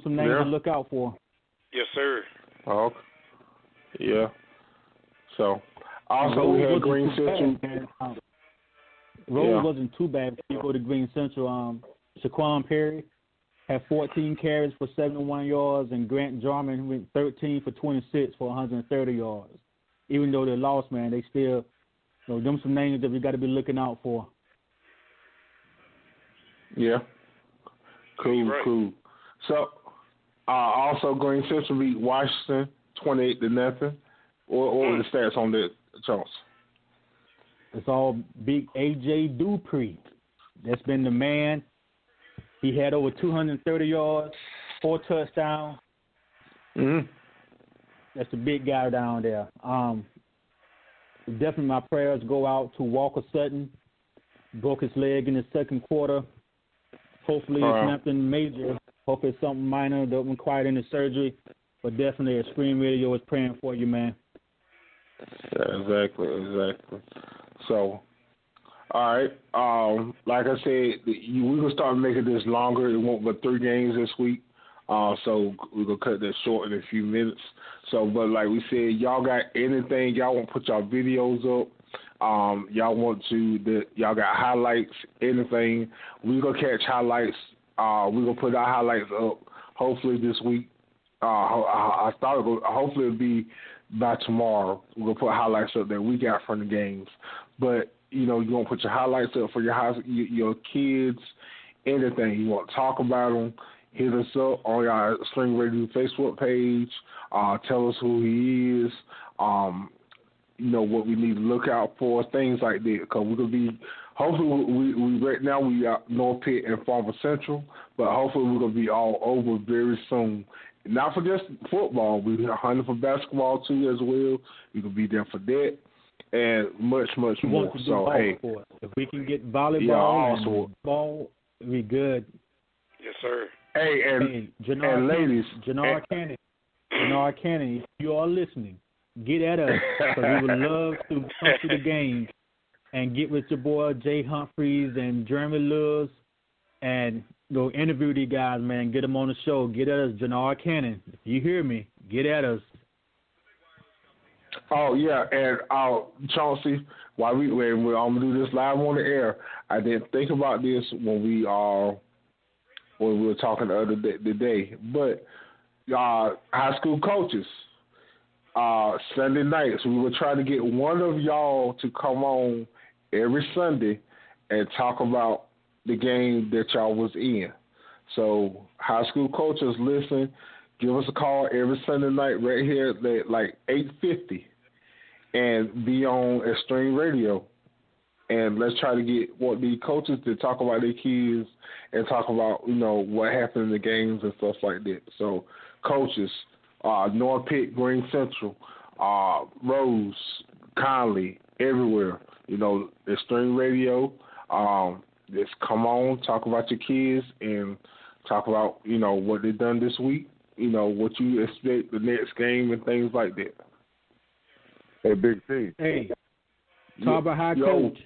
some names to look out for. Yes, sir. Oh, yeah. So also we had Green Central. Rose wasn't too bad. If you go to Green Central, Shaquan Perry had 14 carries for 71 yards, and Grant Jarman went 13 for 26 for 130 yards. Even though they lost, man, they still, them some names that we got to be looking out for. Yeah. Cool. So, also Green Central beat Washington 28-0. What were the stats on that, Charles? It's all big A.J. Dupree. That's been the man. He had over 230 yards, 4 touchdowns. Mm-hmm. That's the big guy down there. Definitely my prayers go out to Walker Sutton. Broke his leg in the second quarter. Hopefully it's nothing major. Hopefully it's something minor that wasn't quite in the surgery. But definitely a Scream Radio is praying for you, man. Yeah, exactly. So, all right. Like I said, we're going to start making this longer. It won't but 3 games this week. So we're going to cut that short in a few minutes. So, but like we said, y'all got anything, y'all want to put y'all videos up. Y'all got highlights, anything. We're going to catch highlights. We're going to put our highlights up hopefully this week. Hopefully it'll be by tomorrow. We're going to put highlights up that we got from the games. But, you're going to put your highlights up for your kids, anything. You want to talk about them, hit us up on our Spring Radio Facebook page. Tell us who he is. What we need to look out for, things like that. Because we're going to be, hopefully, we right now we got North Pitt and Farmer Central, but hopefully we're going to be all over very soon. Not for just football. We're hunting for basketball too as well. We can be there for that and much, much more. So, hey. If we can get volleyball and ball, we good. Yes, sir. Hey, and ladies. Jannard Cannon, if you are listening, get at us because we would love to come to the game and get with your boy Jay Humphreys and Jeremy Lewis and go interview these guys, man. Get them on the show. Get at us, Jannard Cannon. If you hear me, get at us. Oh yeah, and Chauncey, when I'm gonna do this live on the air, I didn't think about this when we were talking the other day, but high school coaches, Sunday nights, we were trying to get one of y'all to come on every Sunday and talk about the game that y'all was in. So high school coaches, listen, give us a call every Sunday night right here at like 8:50 and be on Extreme Radio. And let's try to get the coaches to talk about their kids and talk about, what happened in the games and stuff like that. So coaches, North Pitt, Green Central, Rose, Conley, everywhere, Extreme Radio, just come on, talk about your kids and talk about, what they've done this week, what you expect the next game and things like that. Hey, Big T. Hey, Tarver High Coach,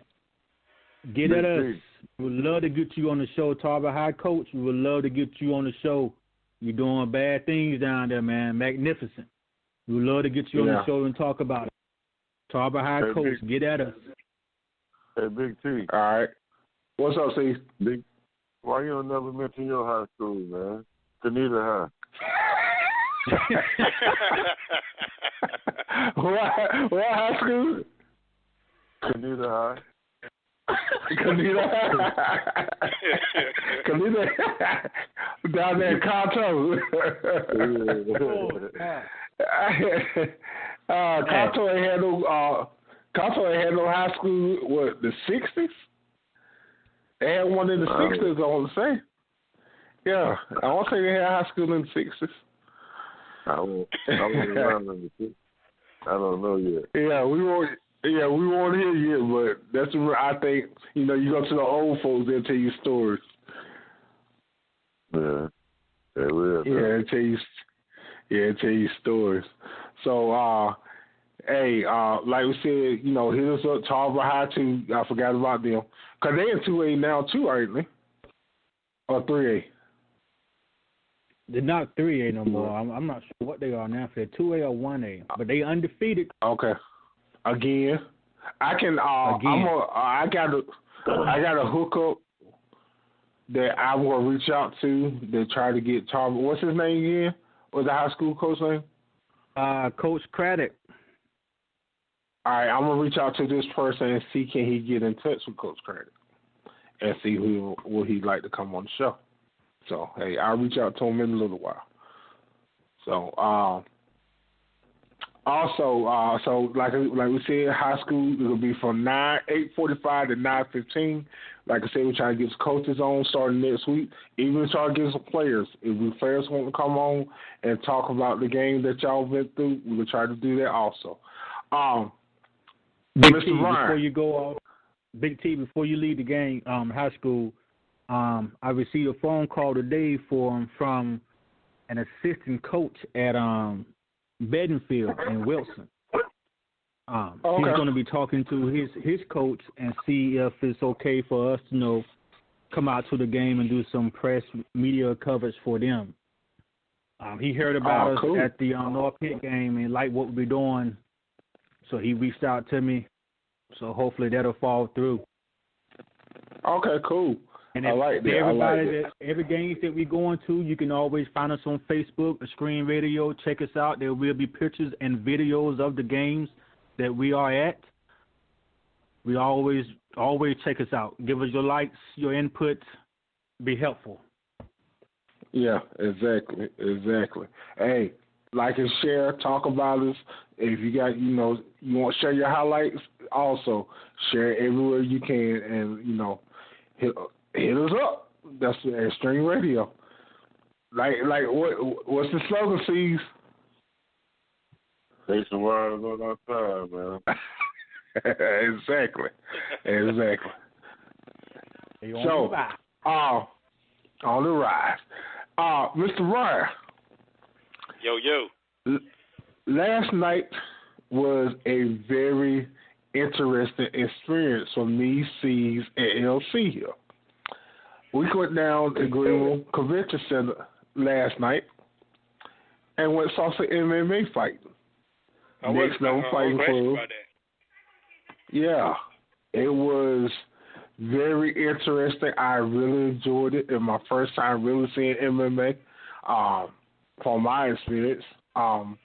get at us. We would love to get you on the show, Tarver High Coach. We would love to get you on the show. You're doing bad things down there, man. Magnificent. We would love to get you on the show and talk about it. Tarver High Coach, get at us. Hey, Big T. All right. What's up, Cees? Why you don't never mention your high school, man? Canita High. What high school? Canita High. Canita down there in Conto. Conto ain't had no high school. What, the 60s? They had one in the 60s. I want to say. Yeah, I want to say they had high school in the 60s. I wasn't around in the 60s. I don't know yet. Yeah, we weren't here yet, but that's where I think, you go to the old folks, they'll tell you stories. Yeah, they will. Yeah, they'll tell you stories. So, hey, like we said, hit us up, Tarver High too. I forgot about them. Because they're in 2A now too, aren't they? Or 3A? They're not 3A no more. I'm not sure what they are now. If they're 2A or 1A. But they undefeated. Okay. Again, I can. I got a hookup that I'm gonna reach out to try to get Tarver. What's his name again? What's the high school coach name? Coach Craddock. All right, I'm gonna reach out to this person and see can he get in touch with Coach Craddock and see who will he like to come on the show. So hey, I'll reach out to him in a little while. So also, so like we said, high school it'll be from 8:45 to 9:15. Like I said, we're trying to get some coaches on starting next week. Even try to get some players. If the players want to come on and talk about the game that y'all went through, we will try to do that also. Big Mr. T, Ryan. before you go off, Big T, before you leave the game, high school, I received a phone call today from an assistant coach at Bedingfield in Wilson. He's going to be talking to his coach and see if it's okay for us to come out to the game and do some press media coverage for them. He heard about us at the North Pitt game and liked what we're doing, so he reached out to me. So hopefully that'll fall through. Okay, cool. And I like that. Every game that we're going to, you can always find us on Facebook, Extreme Radio. Check us out. There will be pictures and videos of the games that we are at. We always check us out. Give us your likes, your input. Be helpful. Yeah, exactly. Hey, like and share, talk about us. If you got, you want to share your highlights, also share everywhere you can, and hit us up. That's Extreme Radio. Like what's the slogan, Cees? Take some wires on our side, man. Exactly. So, on the rise. Mr. Ryan. Yo. Last night was a very interesting experience for me, Cees, and LC here. we went down to Greenville Convention Center last night and went saw some MMA fight. Next Level Fighting Club. Yeah, it was very interesting. I really enjoyed it. And my first time really seeing MMA. From my experience, and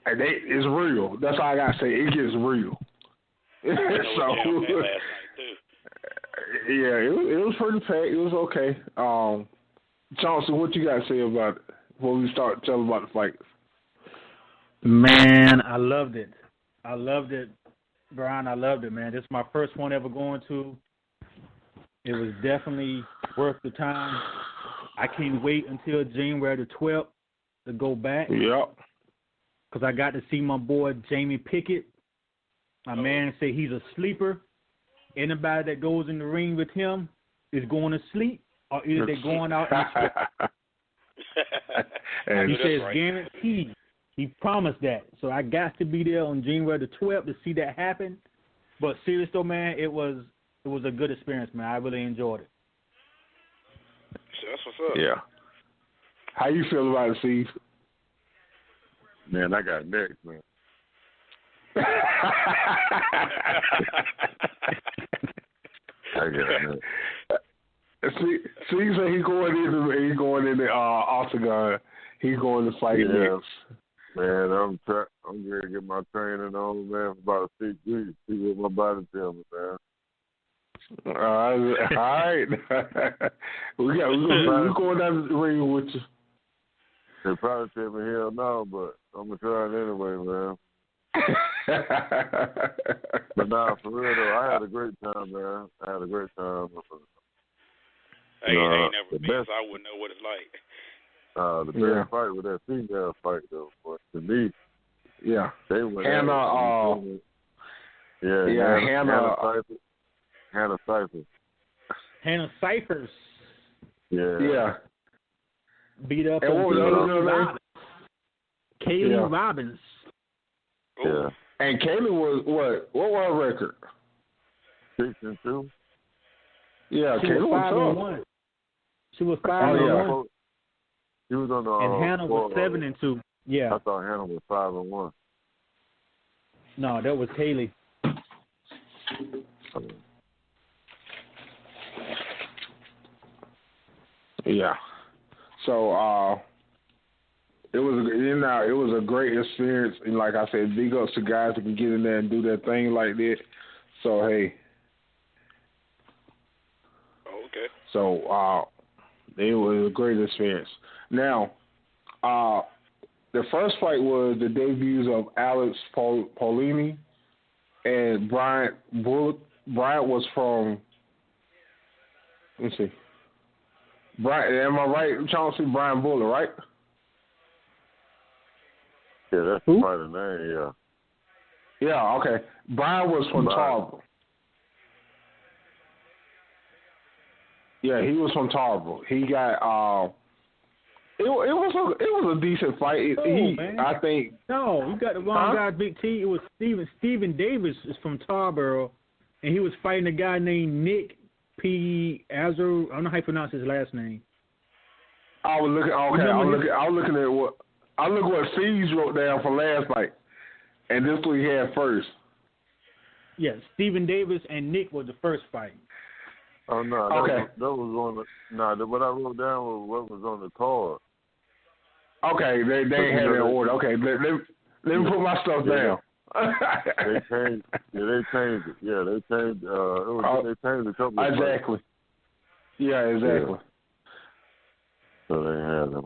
it's real. That's all I gotta say. It gets real. So, yeah, it was pretty packed. It was okay. Chauncey, what you gotta say about it before we start telling about the fight? Man, I loved it. Brian. I loved it, man. This is my first one ever going to. It was definitely worth the time. I can't wait until January the 12th to go back. Yep. Because I got to see my boy Jamie Pickett. My man said he's a sleeper. Anybody that goes in the ring with him is going to sleep, or either they're going out and sleep. And he says guaranteed. He promised that. So I got to be there on January the 12th to see that happen. But seriously, though, man, it was a good experience, man. I really enjoyed it. That's what's up. Yeah. How you feel about it, Cees? Man, I got next, man. I got next. Cees said he going in the octagon. He's going to fight next. Man, I'm going to get my training on, man, for about 6 weeks. See what my body tells me, man. All right. We're going down the ring with you. They probably tell me hell no, but I'm going to try it anyway, man. But nah, for real though, I had a great time, man. I ain't never been, so I wouldn't know what it's like. The best fight was that female fight though. But to me, they went Hannah. Hannah Cyphers. Hannah Cyphers. Yeah. Beat up and what was Kaylee Robbins. Yeah. And Kaylee was what? What was her record? 6-2. Yeah, Kaylee was 5-1. She was 5-1. She was on the. And Hannah was 7-2. Yeah. I thought Hannah was 5-1. No, that was Kaylee. Yeah. So it was a great experience, and like I said, big ups to guys that can get in there and do their thing like that. So hey. Okay. So it was a great experience. Now, the first fight was the debuts of Alex Paulini and Bryant Bullock. Bryant was from. Let me see. Brian, am I right, Chauncey? Brian Buller, right? Yeah, that's the fighter name, yeah. Yeah, okay. Brian was from Tarboro. Yeah, he was from Tarboro. He got it was a decent fight. I think. No, you got the wrong guy, Big T. It was Stephen Davis is from Tarboro, and he was fighting a guy named Nick P. Azar. I don't know how you pronounce his last name. I was looking. Okay, I was looking at what Cees wrote down for last night, and this what he had first. Yes, Stephen Davis and Nick was the first fight. Oh no, that was on the. What I wrote down was what was on the card. Okay, they had it in order. Okay, let me put my stuff down. They changed it. Yeah, they changed. They changed a couple of exactly. Fights. Yeah, exactly. Yeah. So they had them.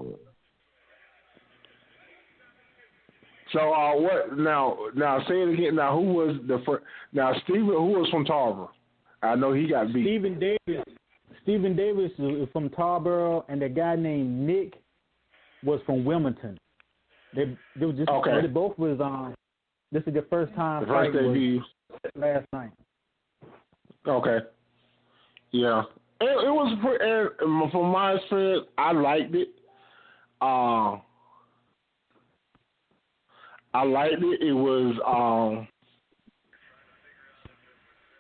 So what? Now say it again. Now who was the first? Now Stephen, who was from Tarboro? I know he got beat. Stephen Davis is from Tarboro, and the guy named Nick was from Wilmington. They were just they both was this is the first time fight was last night. Okay. Yeah. It was pretty, from my experience, I liked it. It was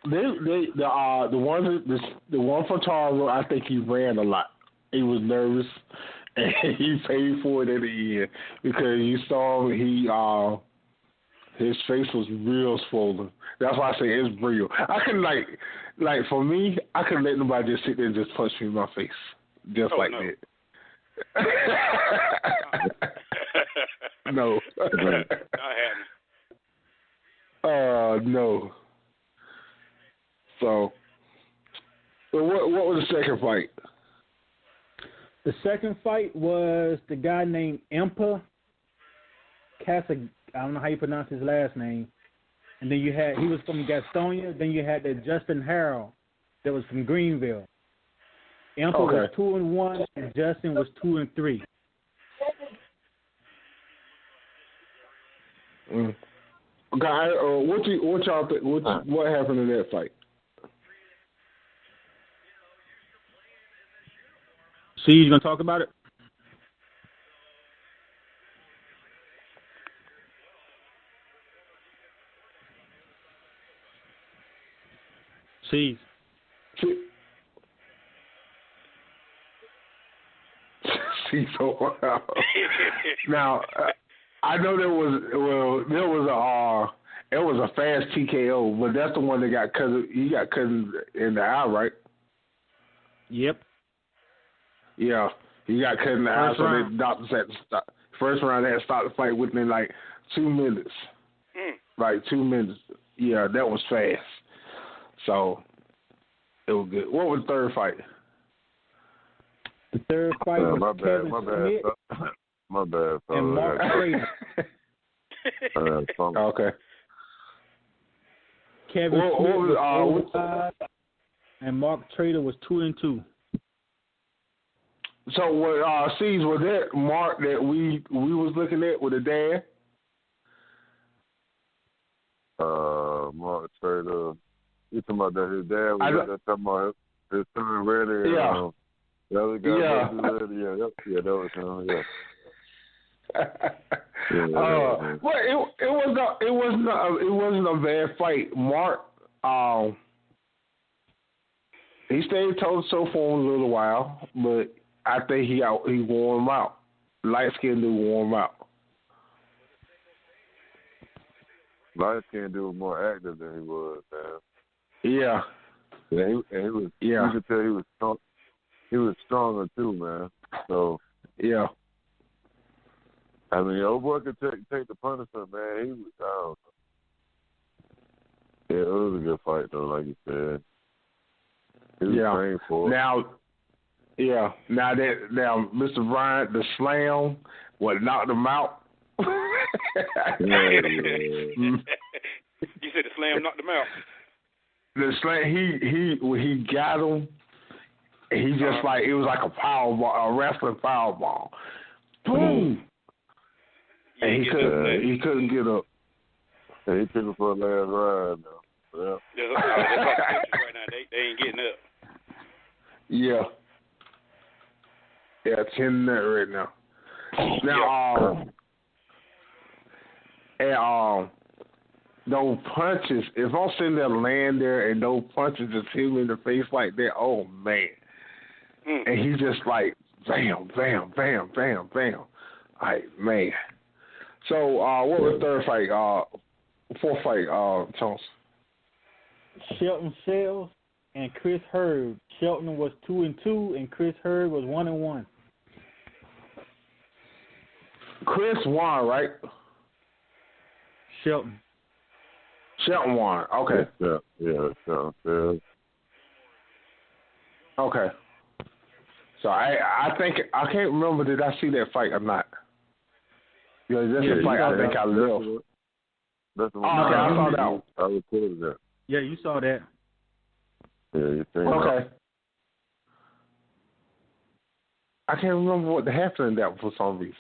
the one for Tarver, I think he ran a lot. He was nervous, and he paid for it at the end because you saw him. His face was real swollen. That's why I say it's real. I can like for me, I couldn't let nobody just sit there and just punch me in my face just like that. No. No. So what was the second fight? The second fight was the guy named Impa Casa. I don't know how you pronounce his last name. And then he was from Gastonia. Then you had the Justin Harrell that was from Greenville. Impa was 2-1, and Justin was 2-3. Guy, what y'all think? What happened in that fight? See, you gonna talk about it? Cees. Now, I know there was a fast TKO, but that's the one that got cut. He got cut in the eye, right? Yep. Yeah, he got cut in the eye, so the doctors had to stop. First round, they had to stop the fight within like 2 minutes. Like 2 minutes. Yeah, that was fast. So it was good. What was the third fight? The third fight was Kevin Smith. My bad. And Mark Trader. Okay. Kevin Smith was 5, and Mark Trader was 2-2. So what? Cees, was that Mark that we was looking at with the dad? Mark Trader. You talking about that? His dad was talking about his son Reddy. Yeah. The other guy. Yeah, that was him. Yeah. Well, it wasn't a bad fight. Mark, he stayed toe-to-toe for him a little while, but I think he wore him out. Light-skinned dude wore him out. Light-skinned dude was more active than he was, man. Yeah. And he was. Yeah. You could tell he was strong. He was stronger too, man. So. Yeah. I mean, old boy could take the punishment, man. He was down. Yeah, it was a good fight though, like you said. He was trained for it. Now, Mr. Bryant, the slam, knocked him out. You said the slam knocked him out. The slam, he got him. He just it was like a power ball, a wrestling power ball. Boom. And he couldn't get up. Yeah, he took it for a last ride now. Yeah. That's like the pictures right now. They ain't getting up. Yeah. Yeah, 10 that right now. Now, those punches, if I'm sitting there laying there and those punches just hit me in the face like that, oh, man. And he just bam, bam, bam, bam, bam. Man. So, what was the third fight? Fourth fight, Tones? Shelton Shells and Chris Hurd. Shelton was 2-2, and Chris Hurd was 1-1. Chris won, right? Shelton won. Okay. Yeah, Shelton. Okay. So I think I can't remember, did I see that fight or not? Yeah, that's a fight I think I left. That's the one. Okay, I saw that one. I recorded that. Yeah, you saw that. Yeah, you think okay. I can't remember what happened in that for some reason.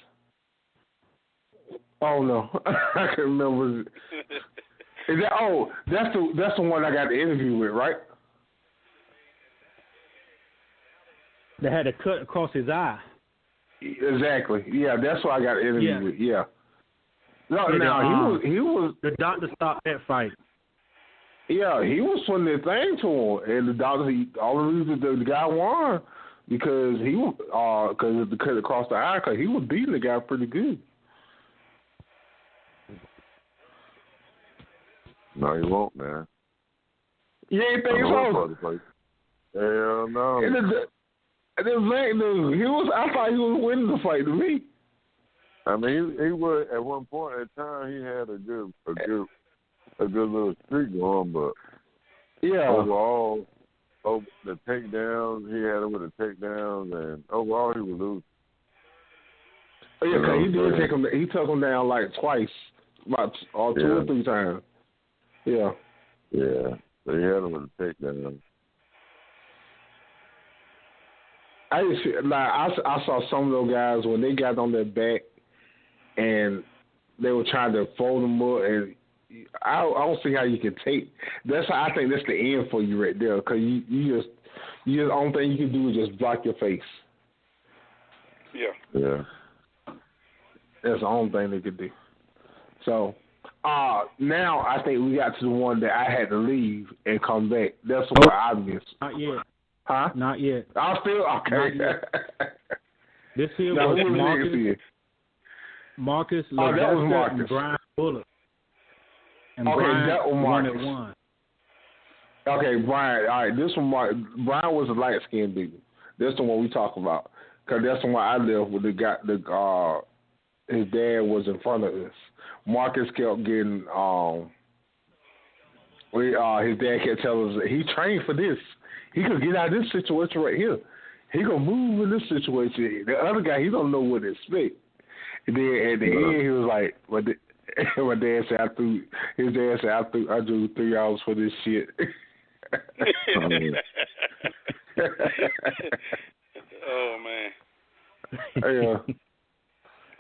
Oh no, I can't remember. Is that? That's the one I got the interview with, right? They had a cut across his eye. Exactly. Yeah, that's what I got the interview with. Yeah. No, he was. The doctor stopped that fight. Yeah, he was putting that thing to him, and the doctor. All the reason the guy won because he because the cut across the eye, because he was beating the guy pretty good. No, he won't, man. You ain't think so? Hell no. And the black dude, I thought he was winning the fight to me. I mean, he was at one point in time. He had a good little streak going, but overall, the takedowns, he had him with the takedowns, and overall he was losing. Oh, yeah, because he did take him. He took him down like twice, about two or three times. Yeah. Yeah. So he had him with the takedown. I saw some of those guys when they got on their back and they were trying to fold them up, and I don't see how you can take. I think that's the end for you right there, because you just the only thing you can do is just block your face. Yeah. Yeah. That's the only thing they could do. So now I think we got to the one that I had to leave and come back. That's what I missed. Not yet. Huh? Not yet. I feel okay. This here now, was Marcus Levesque and Brian Bullock. And Brian that was Marcus. Won. Okay, Brian. All right, this one, Brian was a light skinned dude. That's the one we talk about, because that's the one I lived with. His dad was in front of us. Marcus kept getting his dad kept telling us he trained for this. He could get out of this situation right here. He could move in this situation. The other guy, he don't know what to expect. And then at the end, he was like, my dad said, I drew 3 hours for this shit. Oh, man. Yeah.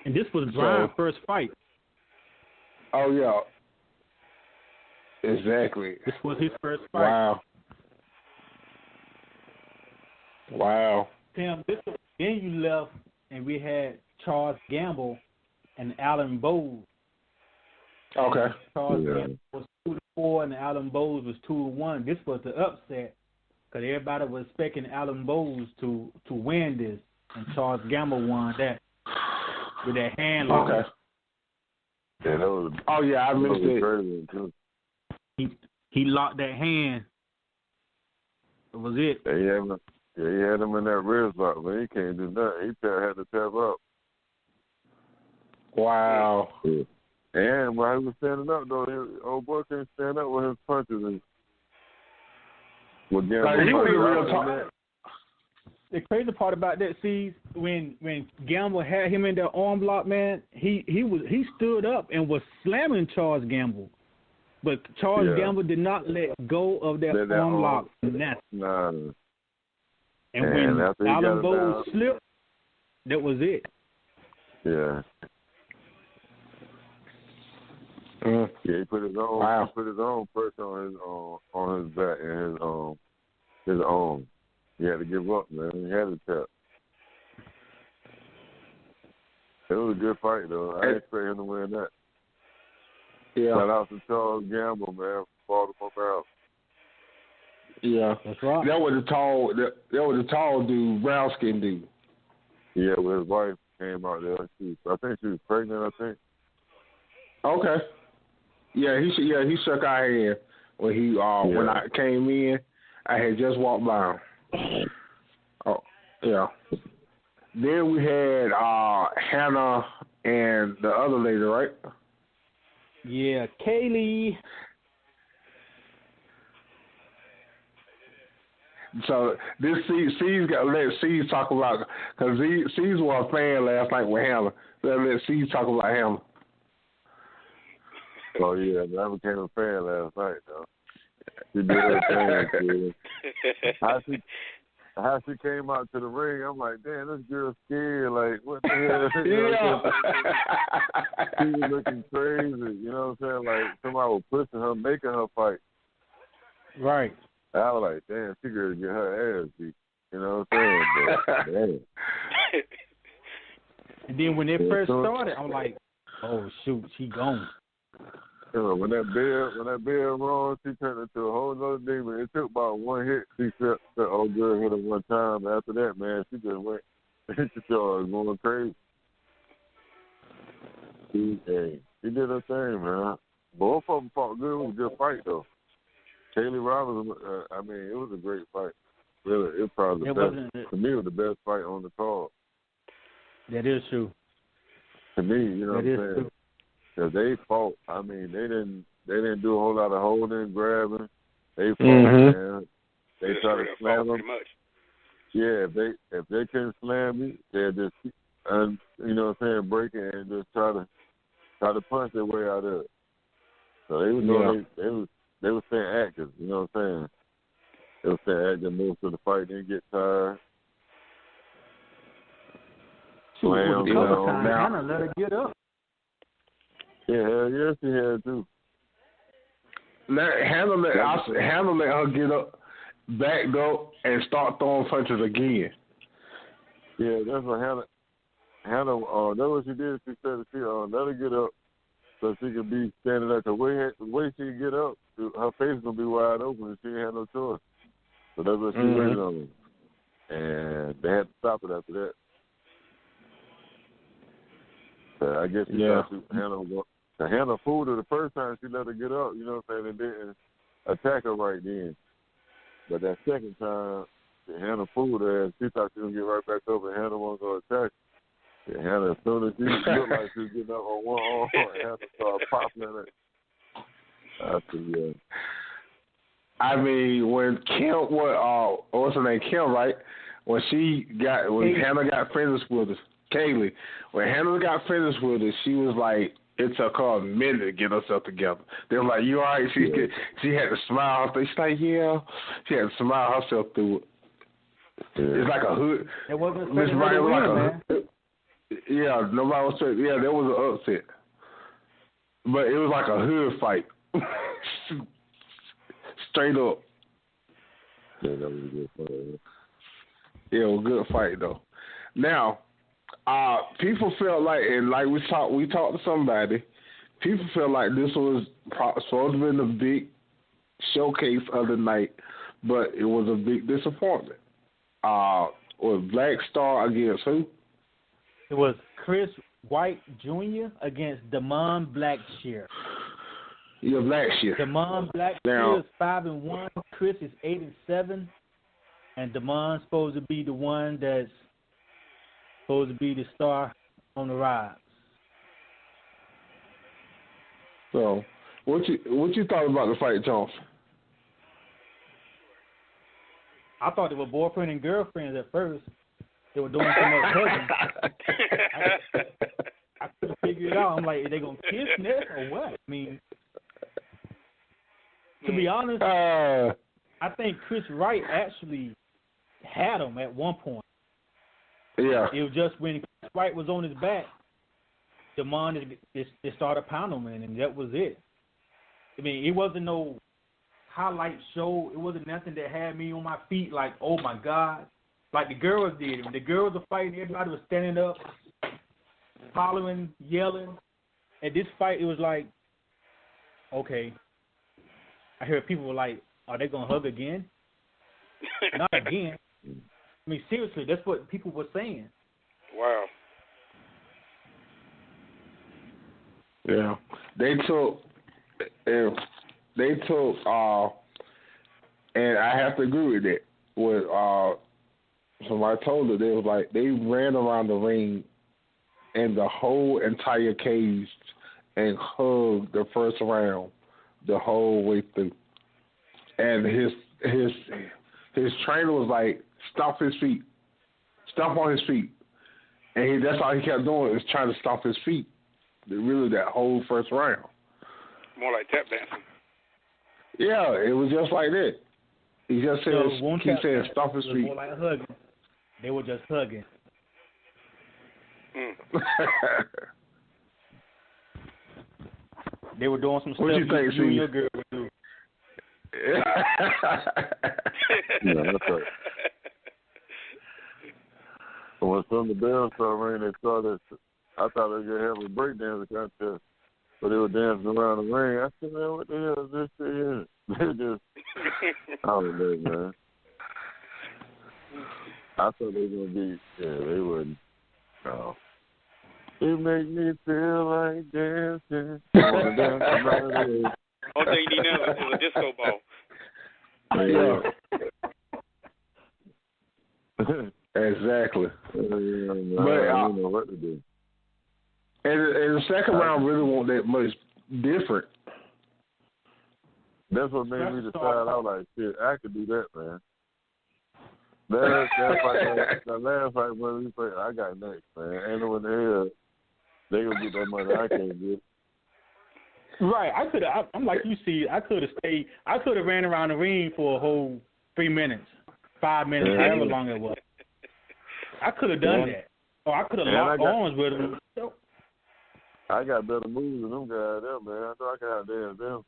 And this was Brian's first fight. Oh, yeah. Exactly. This was his first fight. Wow. Tim, then you left, and we had Charles Gamble and Alan Bowles. Okay. Charles Gamble was 2-4, and Alan Bowles was 2-1. This was the upset, because everybody was expecting Alan Bowles to win this, and Charles Gamble won that with that hand lock. Okay. Yeah, that was. Oh yeah, I missed it. He locked that hand. That was it. Yeah, he had him in that wrist lock, but he can't do nothing. He had to tap up. Wow. Yeah. And while he was standing up, though, old boy couldn't stand up with his punches. And he was a real talk. The crazy part about that, Cees, when Gamble had him in that arm block, man, he stood up and was slamming Charles Gamble, but Charles Gamble did not let go of that arm lock. Nah. And when Alan Bowles slipped, that was it. Yeah. Yeah, he put his own. Wow. He put his own pressure on his back and his arm. He had to give up, man. He had to tap. It was a good fight, though. I expect him to win that. Yeah. Shout out to Charles Gamble, man, from Baltimore, Maryland. Yeah, that's right. That was a tall dude, brown skinned dude. Yeah, well, his wife came out there. I think she was pregnant. Okay. Yeah, he shook our hand when when I came in. I had just walked by him. Oh, yeah. Then we had Hannah and the other lady, right? Yeah, Kaylee. So this Cees got let Cees talk about, because Cees was a fan last night with Hannah. Let Cees talk about Hannah. Oh yeah, I became a fan last night though. She did her thing. How she came out to the ring, I'm like, damn, this girl's scared. Like, what the hell? She was looking crazy. You know what I'm saying? Like somebody was pushing her, making her fight. Right. I was like, damn, she gonna get her ass beat. You know what I'm saying? But, damn. And then when it first started, I'm like, oh shoot, she gone. When that bell rung, she turned into a whole other demon. It took about one hit. She said, "Oh, girl, hit her one time." After that, man, she just went. She started going crazy. She did her thing, man. Both of them fought good. It was a good fight, though. Kaylee Roberts, it was a great fight. Really, it was probably the best. To me, it was the best fight on the card. That is true. To me, you know what I'm saying? Because they fought. They didn't do a whole lot of holding, grabbing. They fought, man. They tried to slam them. Yeah, if they couldn't slam me, they'd just, you know what I'm saying, break it and just try to punch their way out of it. So they was doing, they were staying active. You know what I'm saying? They were staying active, move to the fight, didn't get tired. Slam, Hannah let her get up. Yeah, hell yeah, she had too. Hannah let her get up, back up, and start throwing punches again. Yeah, that's what Hannah. That's what she did. She said she let her get up so she could be standing up. The way she get up, her face gonna be wide open, and she ain't had no choice. So that's what she waited on. And they had to stop it after that. I guess she thought Hannah was going. Hannah fooled her the first time she let her get up, you know what I'm saying, and didn't attack her right then. But that second time, Hannah fooled her and she thought she was going to get right back up and Hannah wasn't going to attack her. And Hannah, as soon as she looked like she was getting up on one arm, Hannah started popping at it. I said, yeah. When Kim, what's her name, Kim, right? When Hannah got finished with us, Kaylee, when Hannah got finished with us, she was like, it took her a minute to get herself together. They were like, "You all right?" She had to smile. She's like, "Yeah." She had to smile herself through it. Yeah. It's like a hood. It wasn't Miss Ryan was like man. Yeah, nobody was saying. Yeah, there was an upset, but it was like a hood fight, straight up. Yeah, that was a good fight. Yeah, it was a good fight though. Now. People felt like, and like we talked to somebody, people felt like this was supposed to be the big showcase of the night, but it was a big disappointment. Was Black Star against who? It was Chris White Jr. against Damon Blackshear. Yeah, Blackshear. Damon Blackshear is 5-1. Chris is 8-7, and Damon's supposed to be the one that's supposed to be the star on the rise. So, what you thought about the fight, Johnson? I thought they were boyfriend and girlfriends at first. They were doing so much hugging. I couldn't figure it out. I'm like, are they gonna kiss next or what? To be honest, I think Chris Wright actually had him at one point. Yeah. It was just when Chris Wright was on his back, Damon they started pounding him, and that was it. It wasn't no highlight show. It wasn't nothing that had me on my feet like, oh my God, like the girls did. When the girls were fighting, everybody was standing up, hollering, yelling. At this fight, it was like, okay. I heard people were like, are they gonna hug again? Not again. Seriously, that's what people were saying. Wow. Yeah, they took, and I have to agree with that. With somebody told her, they was like they ran around the ring and the whole entire cage and hugged the first round the whole way through, and his trainer was like, stomp on his feet, and that's all he kept doing is trying to stomp his feet. Really, that whole first round. More like tap dancing. Yeah, it was just like that. He just said, keep saying stomp his feet. More like hugging. They were just hugging. They were doing some stuff you think, you and your girl would do. Yeah, that's right. When some of the bells started ringing, I thought they were going to have a breakdance contest. but they were dancing around the ring. I said, man, what the hell is this shit here? They just, I don't know, man. I thought they were going to be, they wouldn't. No. It make me feel like dancing. Only thing you need now is a disco ball. Yeah. Exactly. I don't know what to do. And the second round really wasn't that much different. That's what made me decide. I was like, shit, I could do that, man. That last fight when we played, I got next, man. Ain't no in the hell they gonna get that money I can't get. Right, I'm like you see, I could have ran around the ring for a whole 3 minutes, 5 minutes, however long it was. I could have done that. Or I could have locked arms with them. I got better moves than them guys there, man. I know I can outdance them.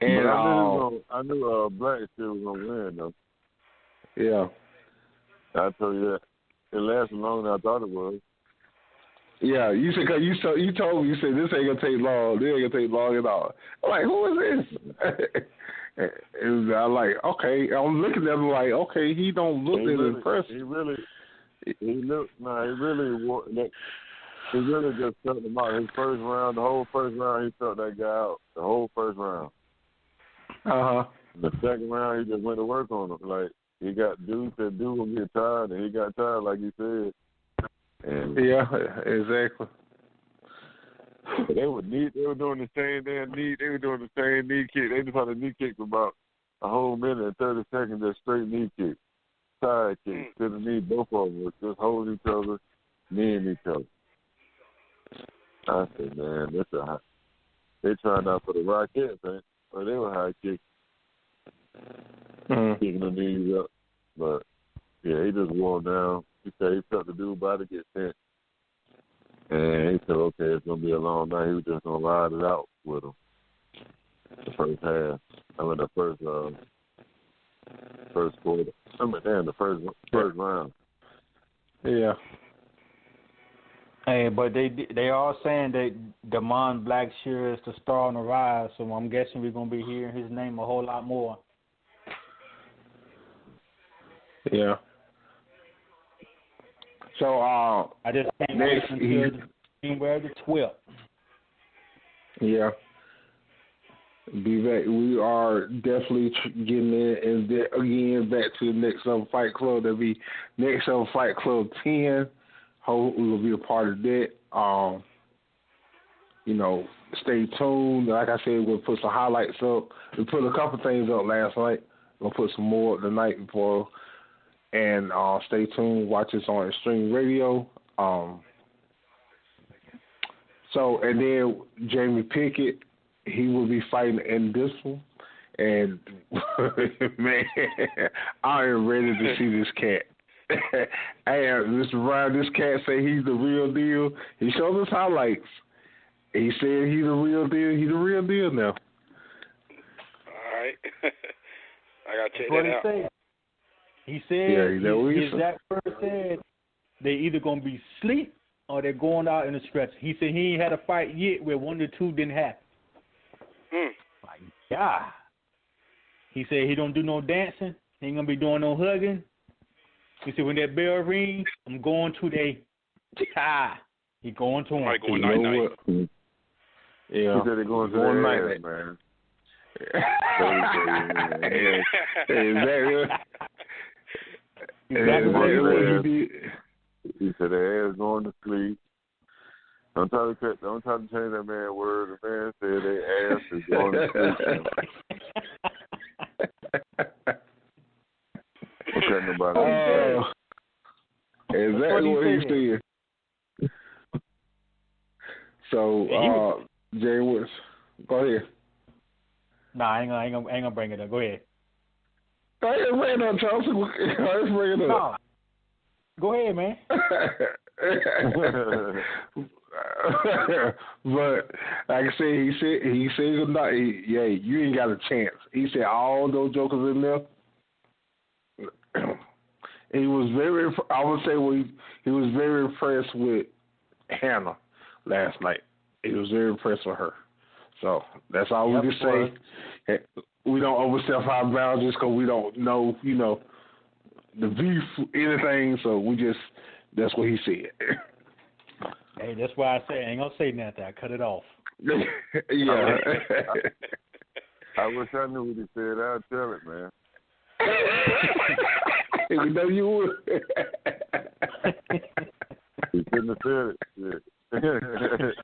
And I knew Black still was gonna win though. Yeah. I told you that it lasted longer than I thought it was. Yeah, you said you told me, you said this ain't gonna take long. This ain't gonna take long at all. I'm like, who is this? I'm like, okay. I'm looking at him like, okay, he don't look that impressed. He really just felt him out. His first round, the whole first round, he felt that guy out. The whole first round. The second round, he just went to work on him. Like he got dude gonna get tired, and he got tired, like he said. And yeah, exactly. They were doing the same damn knee. They were doing the same knee kick. They just had a knee kick for about a whole minute and 30 seconds. Just straight knee kick, side kick to the knee. Both of them was just holding each other, kneeing each other. I said, man, they trying out for the Rockettes, man. Or they were high kick, kicking the knees up. But yeah, he just wore down. He said he felt the dude about to get sent. And he said, okay, it's going to be a long night. He was just going to ride it out with him. The first half. The first quarter. The first round. Yeah. Hey, but they are saying that Damon Blackshear is the star on the rise, so I'm guessing we're going to be hearing his name a whole lot more. Yeah. So, I just can't wait until January the 12th. Yeah. Be back. We are definitely getting in, and again back to the Next Level Fight Club. That'll be Next Level Fight Club 10. Hope we will be a part of that. Stay tuned. Like I said, we'll put some highlights up. We put a couple things up last night. We'll put some more up the night before. And stay tuned. Watch us on Extreme Radio. And then Jamie Pickett, he will be fighting in this one. And, man, I am ready to see this cat. Hey, Mr. Ryan, this cat say he's the real deal. He showed us highlights. He said he's the real deal. He's the real deal now. All right. I got to check that out. He said, his exact word said, they either going to be asleep or they're going out in the stretch. He said he ain't had a fight yet where one or two didn't happen. My God. He said he don't do no dancing. He ain't going to be doing no hugging. He said when that bell rings, I'm going to He going to him. Right, going night-night. Yeah. He said they're going to night-night, man. Exactly what he did. He said their ass going to sleep. Don't try to change that man's word. The man said their ass is going to sleep. Exactly what he said. So, Jay Woods, go ahead. Nah, I ain't gonna bring it up. Go ahead. I ain't bring it up, Chelsea. Let's bring it up. No. Go ahead, man. But like I said, he said you ain't got a chance. He said all those jokers in there. He was very. I would say he was very impressed with Hannah last night. He was very impressed with her. So that's all we can say. We don't overstep our boundaries because we don't know, the beef, anything. So that's what he said. Hey, that's why I say I ain't gonna say nothing. I cut it off. Yeah. I wish I knew what he said. I'd tell it, man. We know you would. He shouldn't have said it. Shit.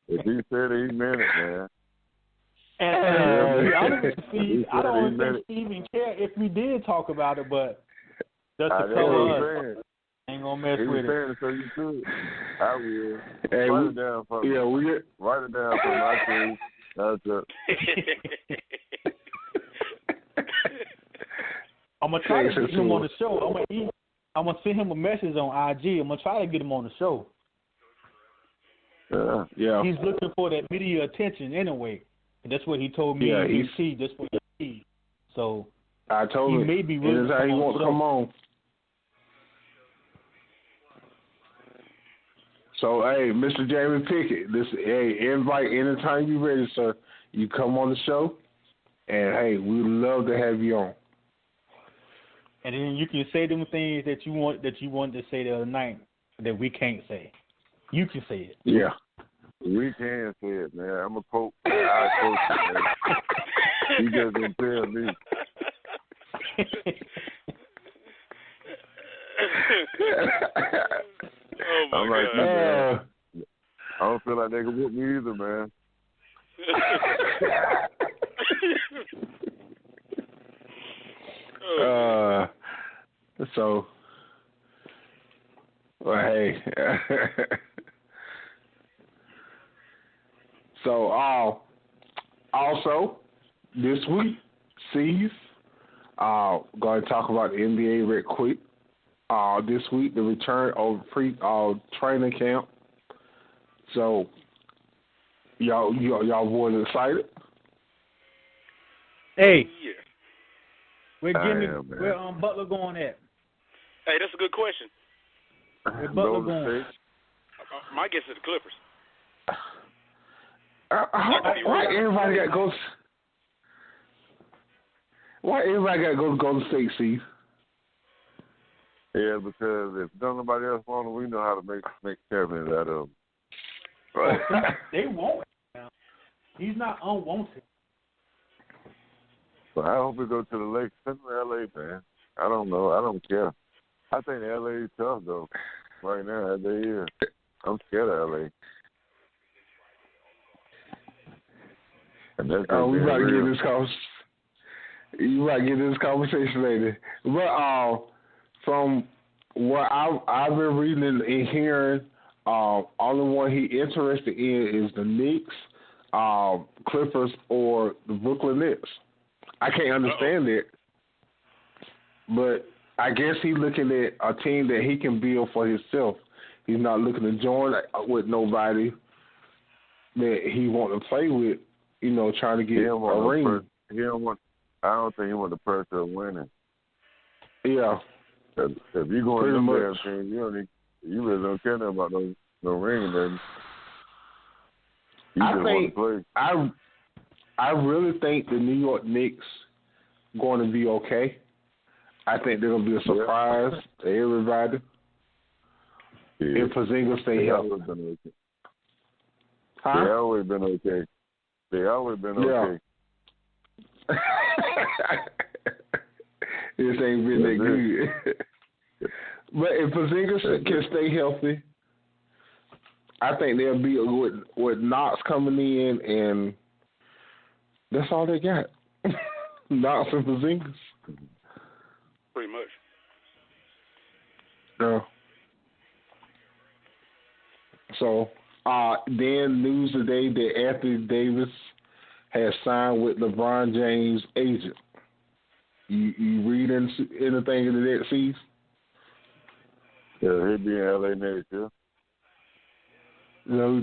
If he said it, he meant it, man. And I don't think Steve even care if we did talk about it, but just to cover us, ain't gonna mess with it. So you should. I will. Hey, write it down for me. Yeah, write it down for my team. That's it. I'm gonna try to get him on the show. I'm gonna send him a message on IG. I'm gonna try to get him on the show. Yeah. He's looking for that media attention anyway. And that's what he told me. Yeah, that's what he needs. So I told him. May be really that's how he wants to come on. So hey, Mr. Jamie Pickett, invite anytime you're ready, sir. You come on the show, and hey, we'd love to have you on. And then you can say them things that you wanted to say the other night that we can't say. You can say it. Yeah. We can say it, man. I'm a pope. I coach it, man. You just don't tell me. Oh my God. I don't feel like they can whoop me either, man. So, well, hey. So, also, this week, Cees, going to talk about the NBA real quick. This week, the return of training camp. So, y'all boys excited? Hey. Yeah. Where Butler going at? Hey, that's a good question. Where Butler going? My guess is the Clippers. Why everybody got to go? Why everybody got to go to Golden State, Steve? Yeah, because if nobody else wants them, we know how to make champions out of them. They won't. He's not unwanted. But I hope we go to the Lakers. Send them to L.A., man. I don't know. I don't care. I think L.A. is tough, though, right now. They is. I'm scared of L.A. And that's we about to get this conversation. You might get this conversation later. But from what I've been reading and hearing, only one he interested in is the Knicks, Clippers, or the Brooklyn Nets. I can't understand it, but I guess he's looking at a team that he can build for himself. He's not looking to join with nobody that he want to play with. Trying to get a ring. I don't think he wants the pressure of winning. Yeah. If you go in the damn team, you really don't care nothing about no ring, then you just want to play. I really think the New York Knicks going to be okay. I think they're going to be a surprise to everybody. Yeah. If Porzingis stay healthy. They always been okay. They always been okay. This ain't been that good. But if Porzingis can stay healthy, I think they'll be with Knox coming in, and that's all they got. Knox and Porzingis. Pretty much. Yeah. So, then news today that Anthony Davis has signed with LeBron James' agent. You read anything into that, Cees? Yeah, he'll be in LA next year. No,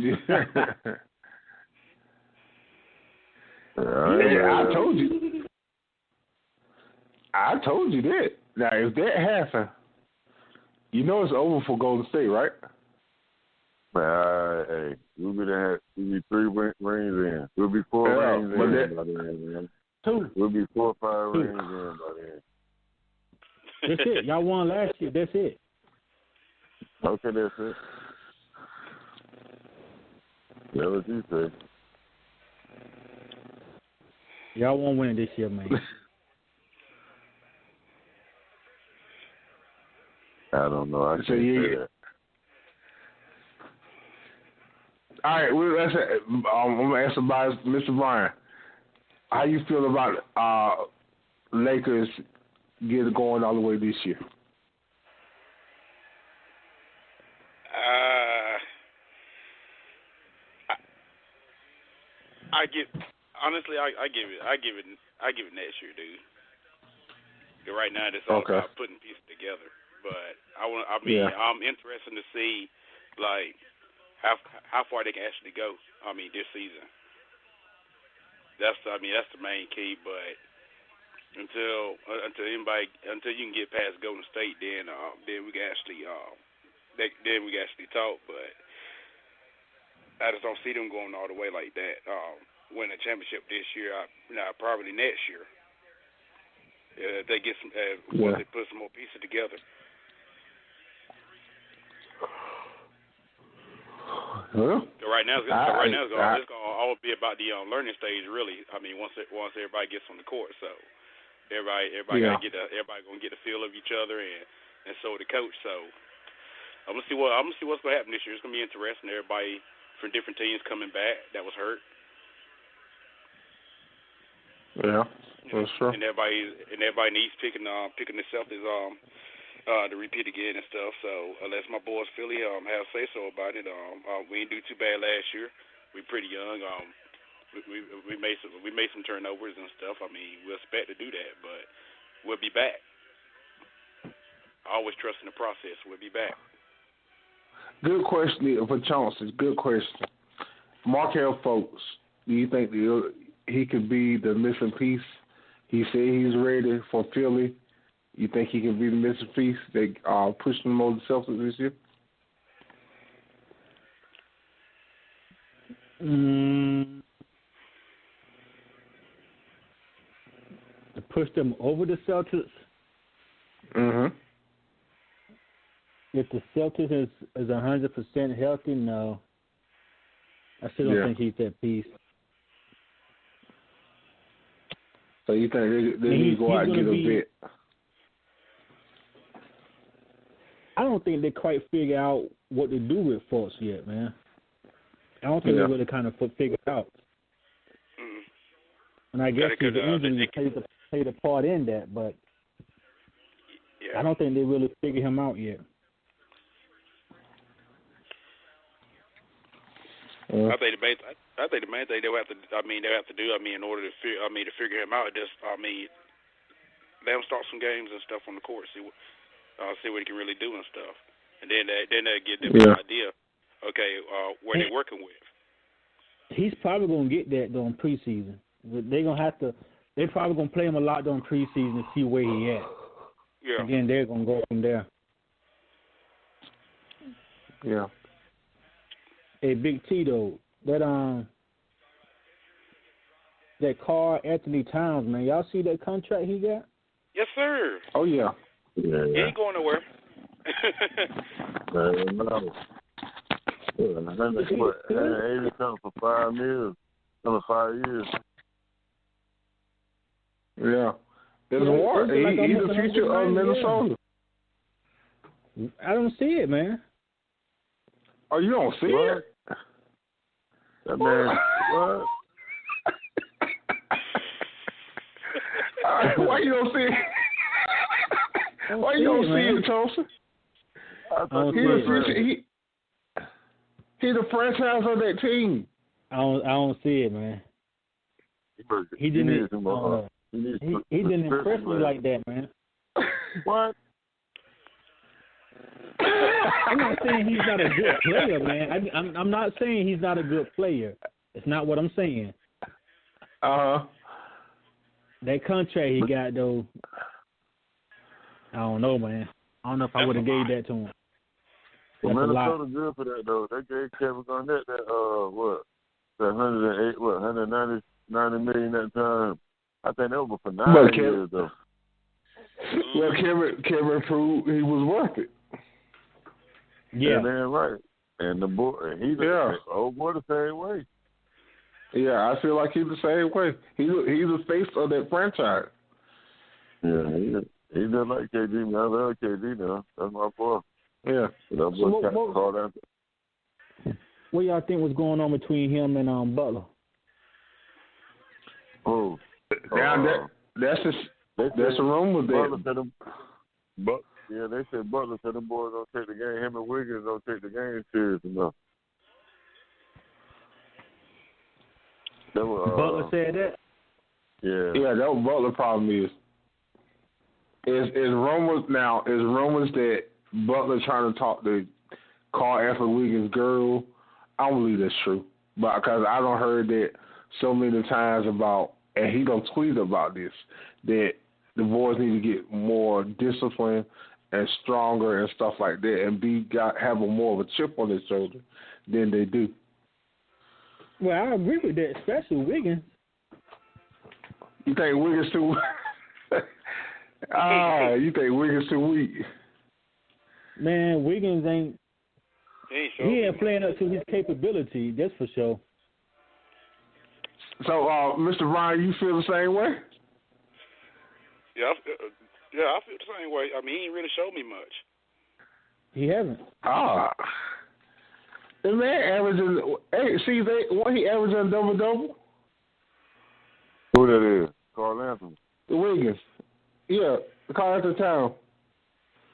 I told you that. Now, if that happens, you know it's over for Golden State, right? Hey, we'll be 3 rings in. We'll be 4 rings in by then, man. 2. We'll be 4 or 5 rings in by then. That's it. Y'all won last year. That's it. Okay, that's it. Yeah, what you say. Y'all won't win this year, man. I don't know. I can't say that. All right, I'm going to ask about Mr. Bryan. How you feel about Lakers getting going all the way this year? I give it next year, dude. Right now, it's all about putting pieces together. But I'm interested to see like how far they can actually go. This season. That's the main key. But until you can get past Golden State, then we can actually talk. But I just don't see them going all the way like that. Win a championship this year, probably next year. If they get some, once they put some more pieces together. Well, right now, it's going to all be about the learning stage, really. Once everybody gets on the court, so everybody gonna get a feel of each other, and so the coach. So I'm gonna see what's gonna happen this year. It's gonna be interesting. Everybody from different teams coming back that was hurt. Yeah, that's true. And everybody needs picking the Celtics to repeat again and stuff. So unless my boys Philly have say so about it, we didn't do too bad last year. We're pretty young. We made some turnovers and stuff. We expect to do that, but we'll be back. I always trust in the process. We'll be back. Good question for Chauncey. Good question. Markel Fultz, do you think he could be the missing piece? He said he's ready for Philly. You think he can be the missing piece? They pushing him over the Celtics this year? To push them over the Celtics? Mm-hmm. If the Celtics is 100% healthy, no. I still don't think he's that piece. So you think they need to go out and get a vet? I don't think they quite figure out what to do with Fultz yet, man. I don't think they really kind of figured out. And I guess the injury played a part in that, but I don't think they really figured him out yet. I think the main thing they'll have to do, in order to figure him out, just let him start some games and stuff on the court, see what he can really do and stuff, and then they get them an idea, where they're working with. He's probably gonna get that during preseason. They're probably gonna play him a lot during preseason to see where he at. Yeah. And then they're gonna go from there. Yeah. Hey, Big T though, that Karl Anthony Towns, man, y'all see that contract he got? Yes, sir. Oh yeah. He ain't going nowhere. No. $80 for 5 years. Another 5 years. Yeah. There's war. He's the future of Minnesota. I don't see it, man. Oh, you don't see it? That man, what? Why you don't see it? Why you don't see it, Tulsa? He's the franchise of that team. I don't see it, man. He didn't impress me like that, man. What? I'm not saying he's not a good player, man. I'm not saying he's not a good player. It's not what I'm saying. That contract he got though, I don't know, man. I don't know if I would have gave that to him. Well, Minnesota good for that though. They gave Kevin Garnett that that 190 million that time. I think that was for 9 years though. Well, Kevin proved he was worth it. Yeah, man, right. And the boy, old boy the same way. Yeah, I feel like he's the same way. He's the face of that franchise. Yeah, he doesn't like KD. Man, I love KD now. That's my boy. Yeah. That boy called out. What y'all think was going on between him and Butler? Oh, that's a rumor there. Yeah, they said Butler said the boys don't take the game. Him and Wiggins don't take the game serious enough. Butler said that? Yeah. Yeah, that what Butler problem is. Is rumors that Butler trying to talk to Carl Anthony Wiggins' girl. I don't believe that's true. But because I don't heard that so many times about, and he don't tweet about this, that the boys need to get more disciplined and stronger and stuff like that, and have more of a chip on their shoulder than they do. Well, I agree with that, especially Wiggins. You think Wiggins too? You think Wiggins too weak? Man, Wiggins ain't. He ain't playing up to his capability. That's for sure. So, Mr. Ryan, you feel the same way? Yeah, I feel the same way. I mean, he ain't really showed me much. He hasn't. The man averaging. Hey, see, what he averaging double-double? Who that is? Carl Anthony. Wiggins. Yeah, Carl Anthony Town.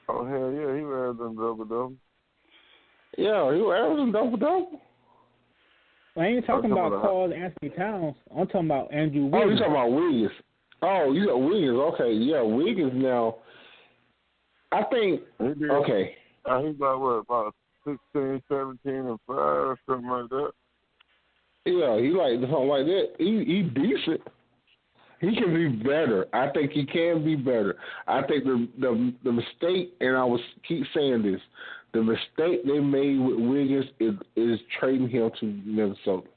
Oh, hell yeah, he was averaging double-double. Yeah, he was averaging double-double. I ain't talking about Carl Anthony Towns. I'm talking about Andrew Wiggins. Oh, you talking about Wiggins. Oh, you got Wiggins. Okay, yeah, Wiggins now. I think, okay. He's about 16, 17, and 5 or something like that. Yeah, he like something like that. He decent. He can be better. I think he can be better. I think the mistake, and I was keep saying this, the mistake they made with Wiggins is trading him to Minnesota.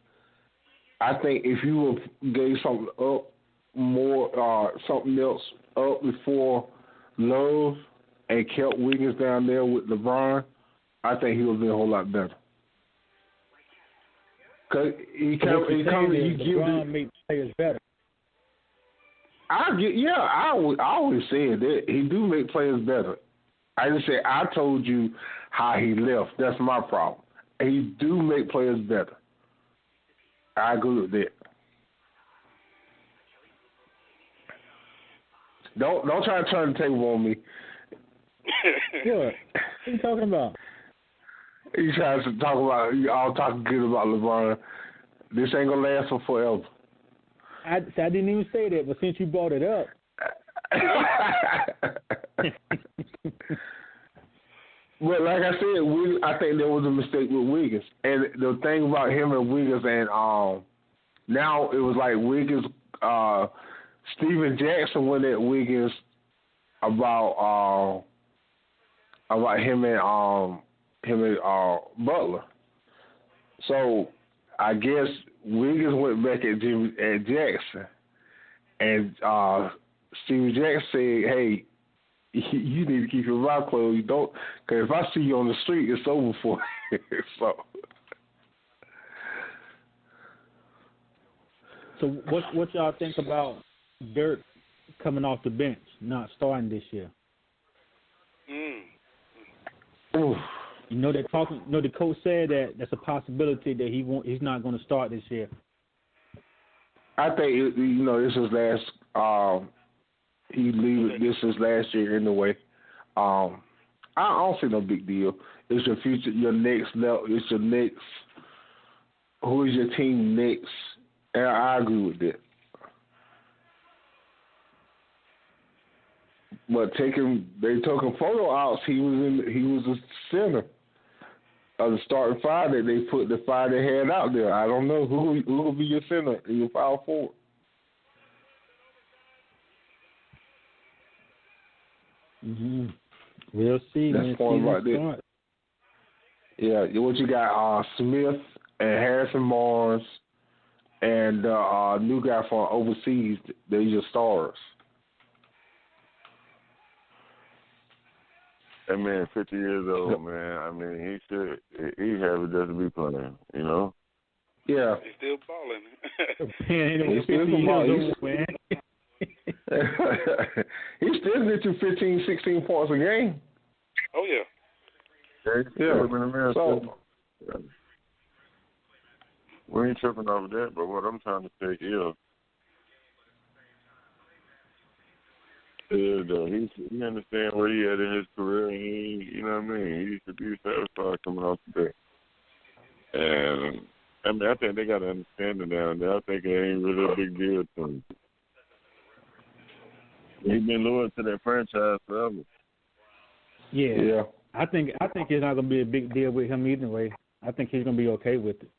I think if you gave something up more, something else up before Love and kept Wiggins down there with LeBron, I think he would be a whole lot better. Cause LeBron make players better. I always said that he do make players better. I just said I told you how he left. That's my problem. He do make players better. I agree with that. Don't try to turn the table on me. What? What are you talking about? You trying to talk about all talking good about LeBron. This ain't gonna last for forever. I didn't even say that, but since you brought it up. Well, like I said, I think there was a mistake with Wiggins. And the thing about him and Wiggins, and now it was like Wiggins, Steven Jackson went at Wiggins about him and Butler. So I guess Wiggins went back at Jackson, and Steven Jackson said, "Hey, you need to keep your mouth closed. You don't, because if I see you on the street, it's over for you." So what y'all think about Dirk coming off the bench, not starting this year? Oof. You know they're talking. You know the coach said that that's a possibility that he's not going to start this year. I think this is last. He leave. This is last year anyway. I don't see no big deal. It's your future, your next level. It's your next. Who is your team next? And I agree with that. But they took him photo outs. He was a center. of the starting five that they put the five they had out there. I don't know who will be your center and your power forward. Mm-hmm. We'll see. That's point right there. Yeah, what you got? Smith and Harrison Barnes and new guy from overseas. They're your stars. That man, 50 years old, man. I mean, he have it just to be playing, you know? Yeah. He's still balling. He's still balling, man. He still get you 15, 16 points a game. Oh, yeah. Yeah. So, we ain't tripping over that, but what I'm trying to say is, he understand where he at in his career, and he, you know what I mean? He should be satisfied coming out today. And I mean, I think they got an understanding down there. I think it ain't really a big deal to him. He's been loyal to that franchise forever. Yeah. I think it's not gonna be a big deal with him either way. I think he's gonna be okay with it.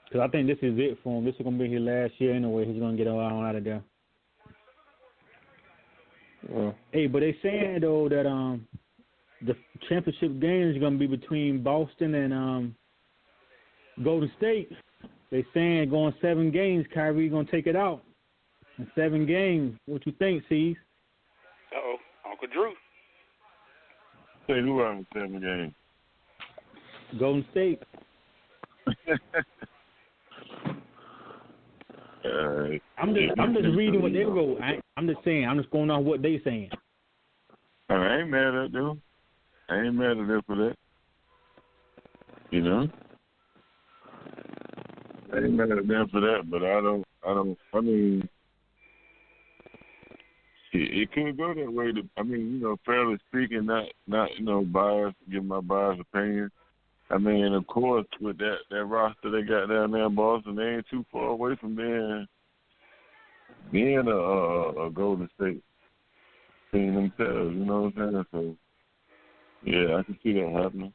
Because I think this is it for him. This is gonna be his last year anyway. He's gonna get on out of there. Yeah. Hey, but they saying though that the championship game is gonna be between Boston and Golden State. They saying going 7 games, Kyrie gonna take it out in 7 games. What you think, Cees? Uncle Drew. Say who won the 7 games? Golden State. I'm just reading what they wrote. I'm just saying. I'm just going off what they saying. I ain't mad at them. I ain't mad at them for that. You know? I ain't mad at them for that, but I mean, it could go that way. I mean, you know, fairly speaking, not you know, biased, give my biased opinion. I mean, of course, with that roster they got down there in Boston, they ain't too far away from being a Golden State team themselves. You know what I'm saying? So, yeah, I can see that happening.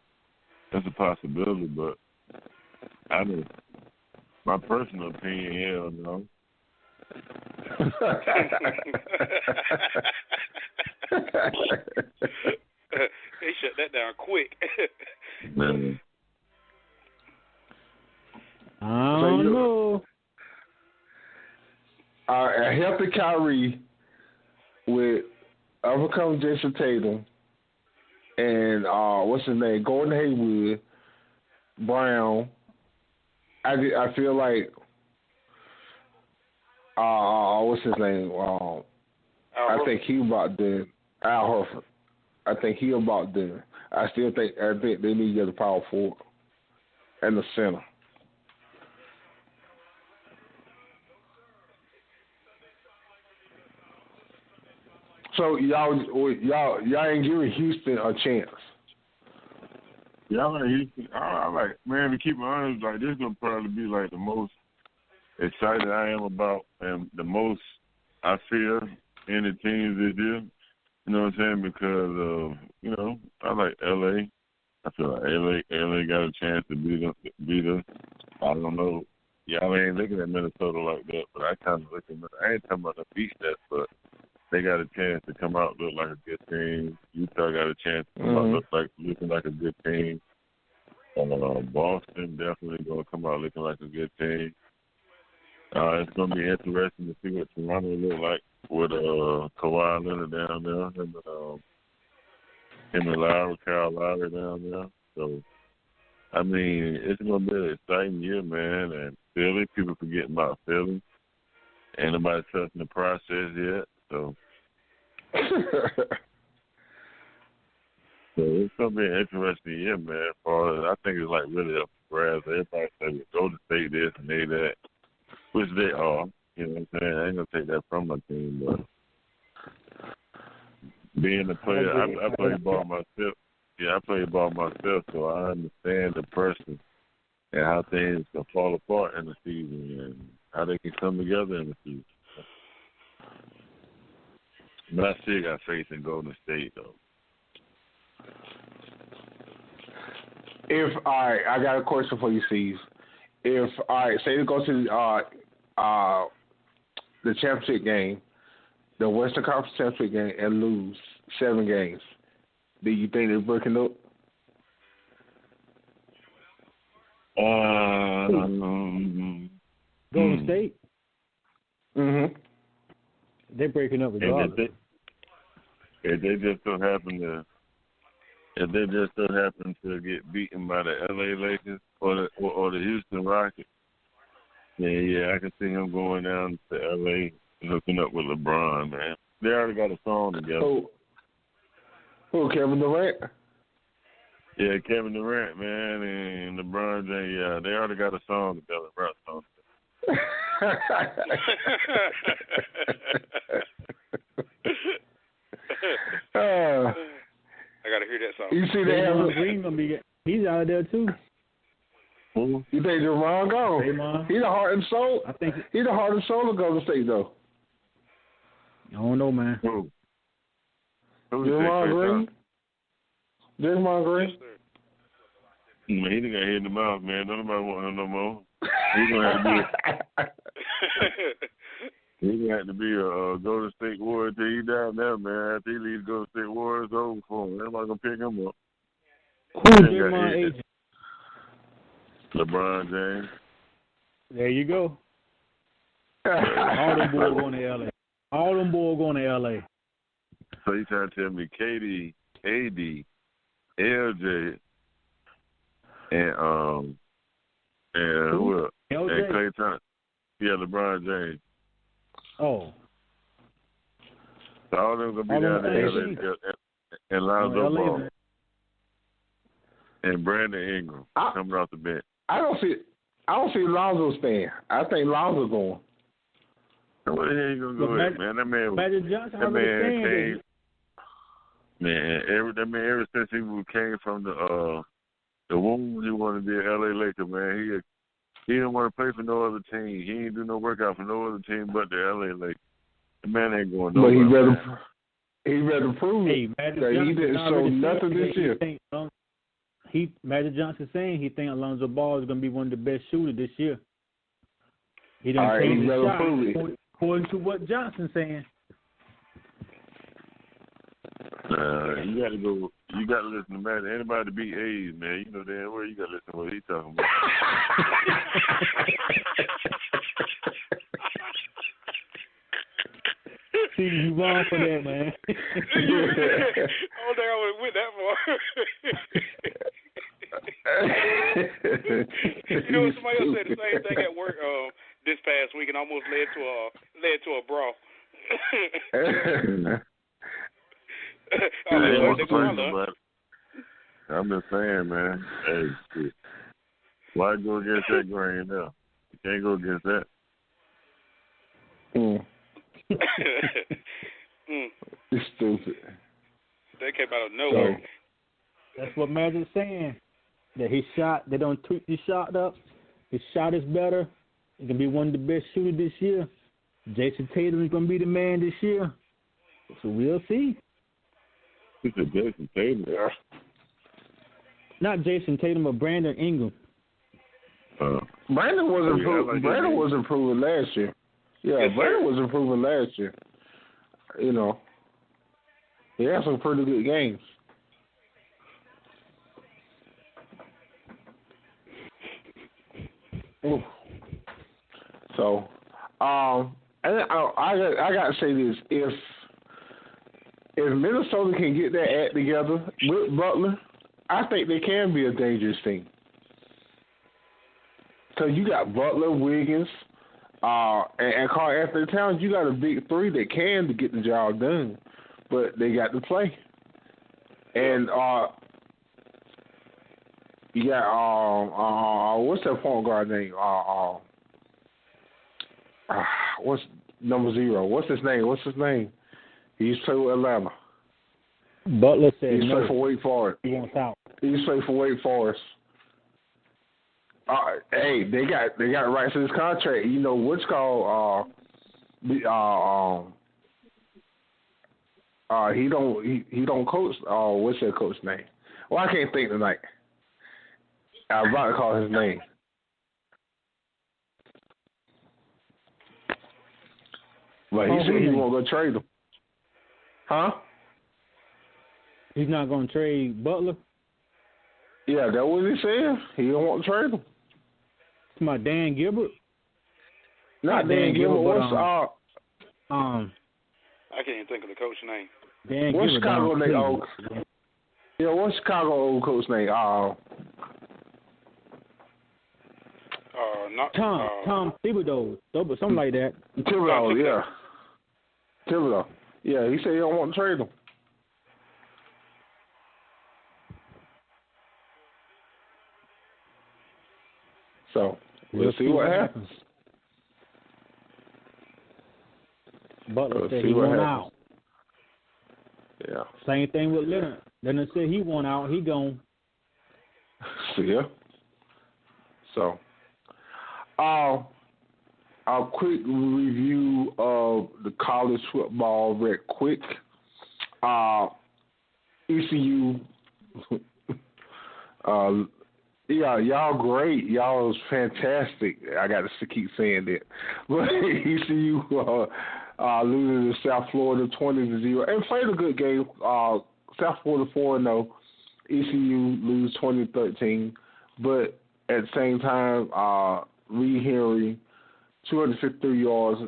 That's a possibility, but I mean, my personal opinion, hell no. They shut that down quick. Man. I don't know. A healthy Kyrie with overcome Jason Tatum and what's his name, Gordon Hayward, Brown. I feel like what's his name? I think he about done. Al Horford. I think he about done. I think they need to get a power forward and the center. So y'all ain't giving Houston a chance. Y'all like Houston. I like, man, to keep it honest, like this is gonna probably be like the most excited I am about and the most I fear in the teams this year. You know what I'm saying? Because you know, I like LA. I feel like LA got a chance to beat us. I don't know. Y'all ain't looking at Minnesota like that, but I kind of look at. I ain't talking about the beat that, but they got a chance to come out look like a good team. Utah got a chance to come out looking like a good team. Boston definitely gonna come out looking like a good team. It's gonna be interesting to see what Toronto look like with Kawhi Leonard down there, him and Lowry, Kyle Lowry down there. So, I mean, it's gonna be an exciting year, man. And Philly, people forgetting about Philly. Ain't nobody trusting the process yet. So it's gonna be an interesting year, man. I think it's like really up for grabs. Everybody say Golden State this and they that, which they are. You know what I'm saying? I ain't gonna take that from my team, but being a player, I play ball myself. Yeah, I play ball myself, so I understand the person and how things can fall apart in the season and how they can come together in the season. But I still got faith in Golden State, though. If all right, I got a question for you, Cees. If all right, say they go to the championship game, the Western Conference championship game, and lose 7 games, do you think they're breaking up? Golden State. Mm-hmm. They're breaking up regardless. If they just so happen to get beaten by the LA Lakers or the Houston Rockets, yeah, I can see him going down to LA and hooking up with LeBron, man. They already got a song together. Who, Kevin Durant? Yeah, Kevin Durant, man, and LeBron James, yeah, they already got a song together, rap song. I gotta hear that song. You see Draymond Green gonna be? He's out there too. You think Draymond gone? Draymond. He's the heart and soul. I think he's the heart and soul of Golden State, though. I don't know, man. Who? Draymond Green. Draymond Green. Man, he done got hit in the mouth, man. Don't nobody want him no more. He's gonna have to be. He's gonna have to be a Golden State Warrior till he down there, man. After he leaves Golden State Warriors, it's over for him. Everybody gonna pick him up. Who's Draymond agent? LeBron James. There you go. All them boys going to LA. All them boys going to LA. So you trying to tell me KD, AD, LJ, and who else? LJ? And Klay Thompson. Yeah, LeBron James. Oh. So all of them gonna be down there and Lonzo Ball. And Brandon Ingram coming off the bench. I don't see Lonzo staying. I think Lonzo going. Where the hell you gonna go with, man? That man came. Man, ever since he came from the womb, he wanted to be an LA Laker, man. He didn't want to play for no other team. He ain't do no workout for no other team but the LA Lakers. The man ain't going nowhere. But he rather prove that he didn't show nothing this year. Magic Johnson saying he thinks Alonzo Ball is going to be one of the best shooters this year. He done changed his shot according to what Johnson's saying. You got to go. You got to listen to Magic. Anybody to beat A's, man. You know damn well you got to listen to what he's talking about. See, you wrong for that, man. I don't think I would have went that far. You know, somebody else said the same thing at work this past week and almost led to a brawl. I'm just saying, man. Hey, shit. Why go against that grain now? You can't go against that. It's stupid. That came out of nowhere. That's what Magic's saying. That his shot, they don't tweak his shot up. His shot is better. He can be one of the best shooters this year. Jason Tatum is going to be the man this year. So we'll see. It's a Jason Tatum. Not Jason Tatum, but Brandon Ingram. Brandon was improving. Brandon was improving last year. Yeah, Brandon was improving last year. You know, he had some pretty good games. Ooh. So, I got to say this: if Minnesota can get their act together with Butler, I think they can be a dangerous team. So you got Butler, Wiggins, and Karl Anthony Towns. You got a big three that can to get the job done, but they got to play. And you got what's that point guard name? What's number 0? What's his name? He used to play with Atlanta. Butler said he used to play for Wake Forest. He wants out. He used to play for Wake Forest. Hey, they got rights to this contract. You know what's called he don't coach. What's that coach name? Well, I can't think tonight. I was about to call his name. But he said he won't go trade him. Huh? He's not going to trade Butler? Yeah, that's what he said. He don't want to trade him. It's my Dan Gilbert? Not Dan Gilbert. What's I can't even think of the coach's name. Dan what's Gilbert Chicago name? What's Chicago old coach name? Tom Thibodeau, something like that. Thibodeau, yeah. Thibodeau. Yeah, he said he don't want to trade him. So, we'll see what happens. Butler said he want out. Yeah. Same thing with Leonard. Leonard said he want out. He gone. Yeah. So, a quick review of the college football real quick. ECU, yeah, y'all great. Y'all was fantastic. I got to keep saying that. But ECU losing to South Florida 20-0 and played a good game. South Florida 4-0. ECU lose 20-13. But at the same time, Reed Henry, 253 yards,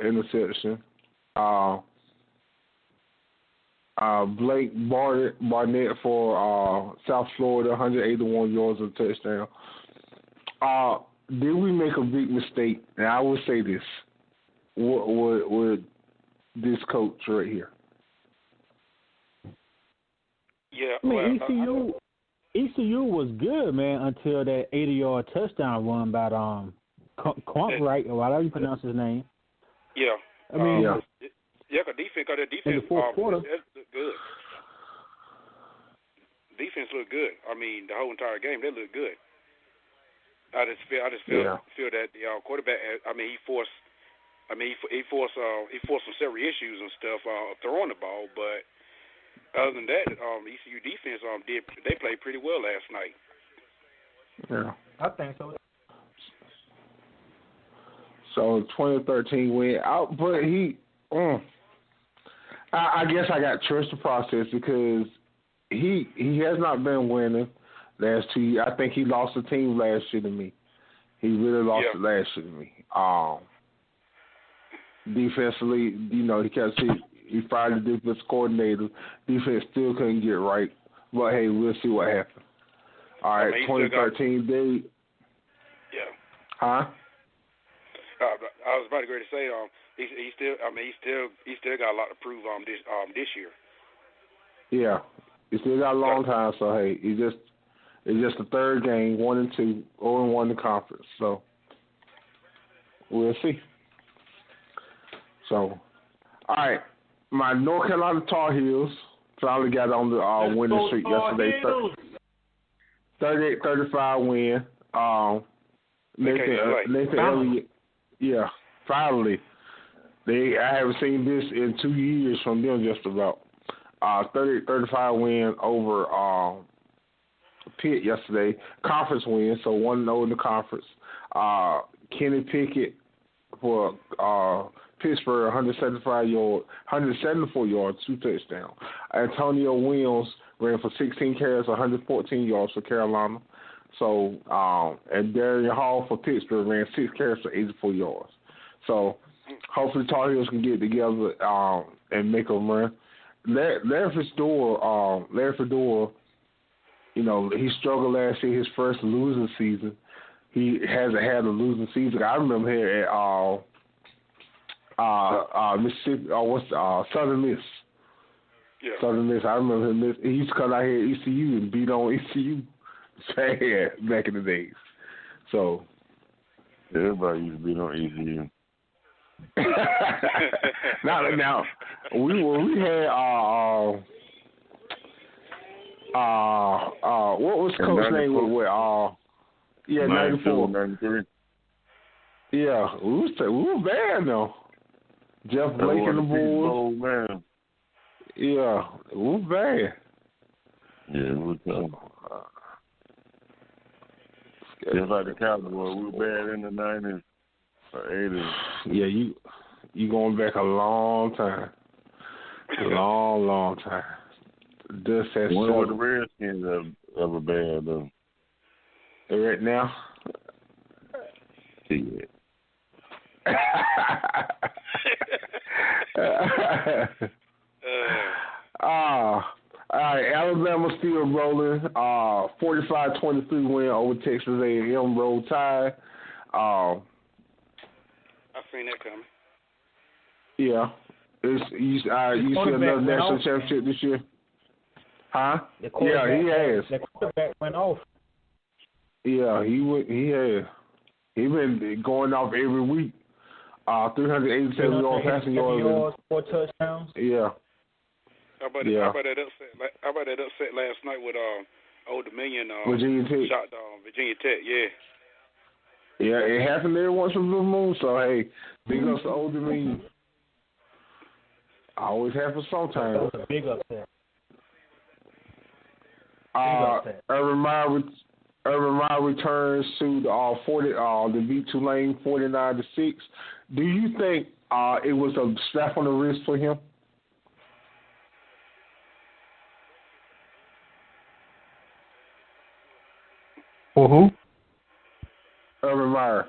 interception. Blake Barnett for South Florida, 181 yards of touchdown. Did we make a big mistake? And I will say this: with this coach right here. Yeah, I mean, ECU was good, man, until that 80-yard touchdown run by Crump, right? Or however you pronounce his name. Yeah. I mean, yeah, because defense in the fourth quarter, it looked good. Defense looked good. I mean, the whole entire game, they looked good. I just feel that the quarterback. I mean, he forced some serious issues and stuff throwing the ball, but other than that, ECU defense they played pretty well last night. Yeah, I think so. So 2013 win out, but I guess I got to trust the process because he has not been winning last 2 years. I think he lost the team last year to me. He really lost it last year to me. Defensively, he kept he fired the defense coordinator. Defense still couldn't get right. But hey, we'll see what happens. All right, 2013 they. Yeah. Huh? I was about to go to say he still got a lot to prove this year. Yeah, he still got a long time. So hey, it's just the third game, 1-2, 0-1 in the conference. So we'll see. So, all right, my North Carolina Tar Heels finally got on the winning streak yesterday. 38-35 win. Nathan Elliott. Yeah, finally. I haven't seen this in 2 years from them just about. 38-35 win over Pitt yesterday. Conference win, so 1-0 in the conference. Kenny Pickett for Pittsburgh, 174 yards, 2 touchdowns. Antonio Williams ran for 16 carries, 114 yards for Carolina. So, and Darian Hall for Pittsburgh ran 6 carries for 84 yards. So, hopefully Tar Heels can get together and make a run. Larry Fedora, he struggled last year, his first losing season. He hasn't had a losing season. I remember here at Mississippi, Southern Miss. Yeah. Southern Miss. I remember him. He used to come out here at ECU and beat on ECU back in the days. So everybody used to beat on ECU. now we had what was coach name with 94 93. Yeah, we were bad though. Jeff Blake and the Bulls. Man. Yeah, we were bad. Yeah, it was tough. Just like the Cowboys, we were bad in the 90s or 80s. Yeah, you going back a long time. A long time. Dust has When were the Redskins ever bad, though? Right now? Shit. All right, Alabama still rolling. 45-23 win over Texas A&M. Roll Tide. I seen that coming. Yeah. You see another national championship this year? Huh? Yeah, he has. The quarterback went off. Yeah, he has. He been going off every week. 387 yard passing yards, 4 touchdowns. Yeah. How about that upset last night with Old Dominion? Virginia Tech. Shot Virginia Tech. Yeah. Yeah, it happened there once in the blue moon. So hey, big ups to Old Dominion. Always happens sometimes. That was a big upset. Urban Meyer returns to the beat Tulane 49-6. Do you think it was a slap on the wrist for him? For who? Urban Meyer.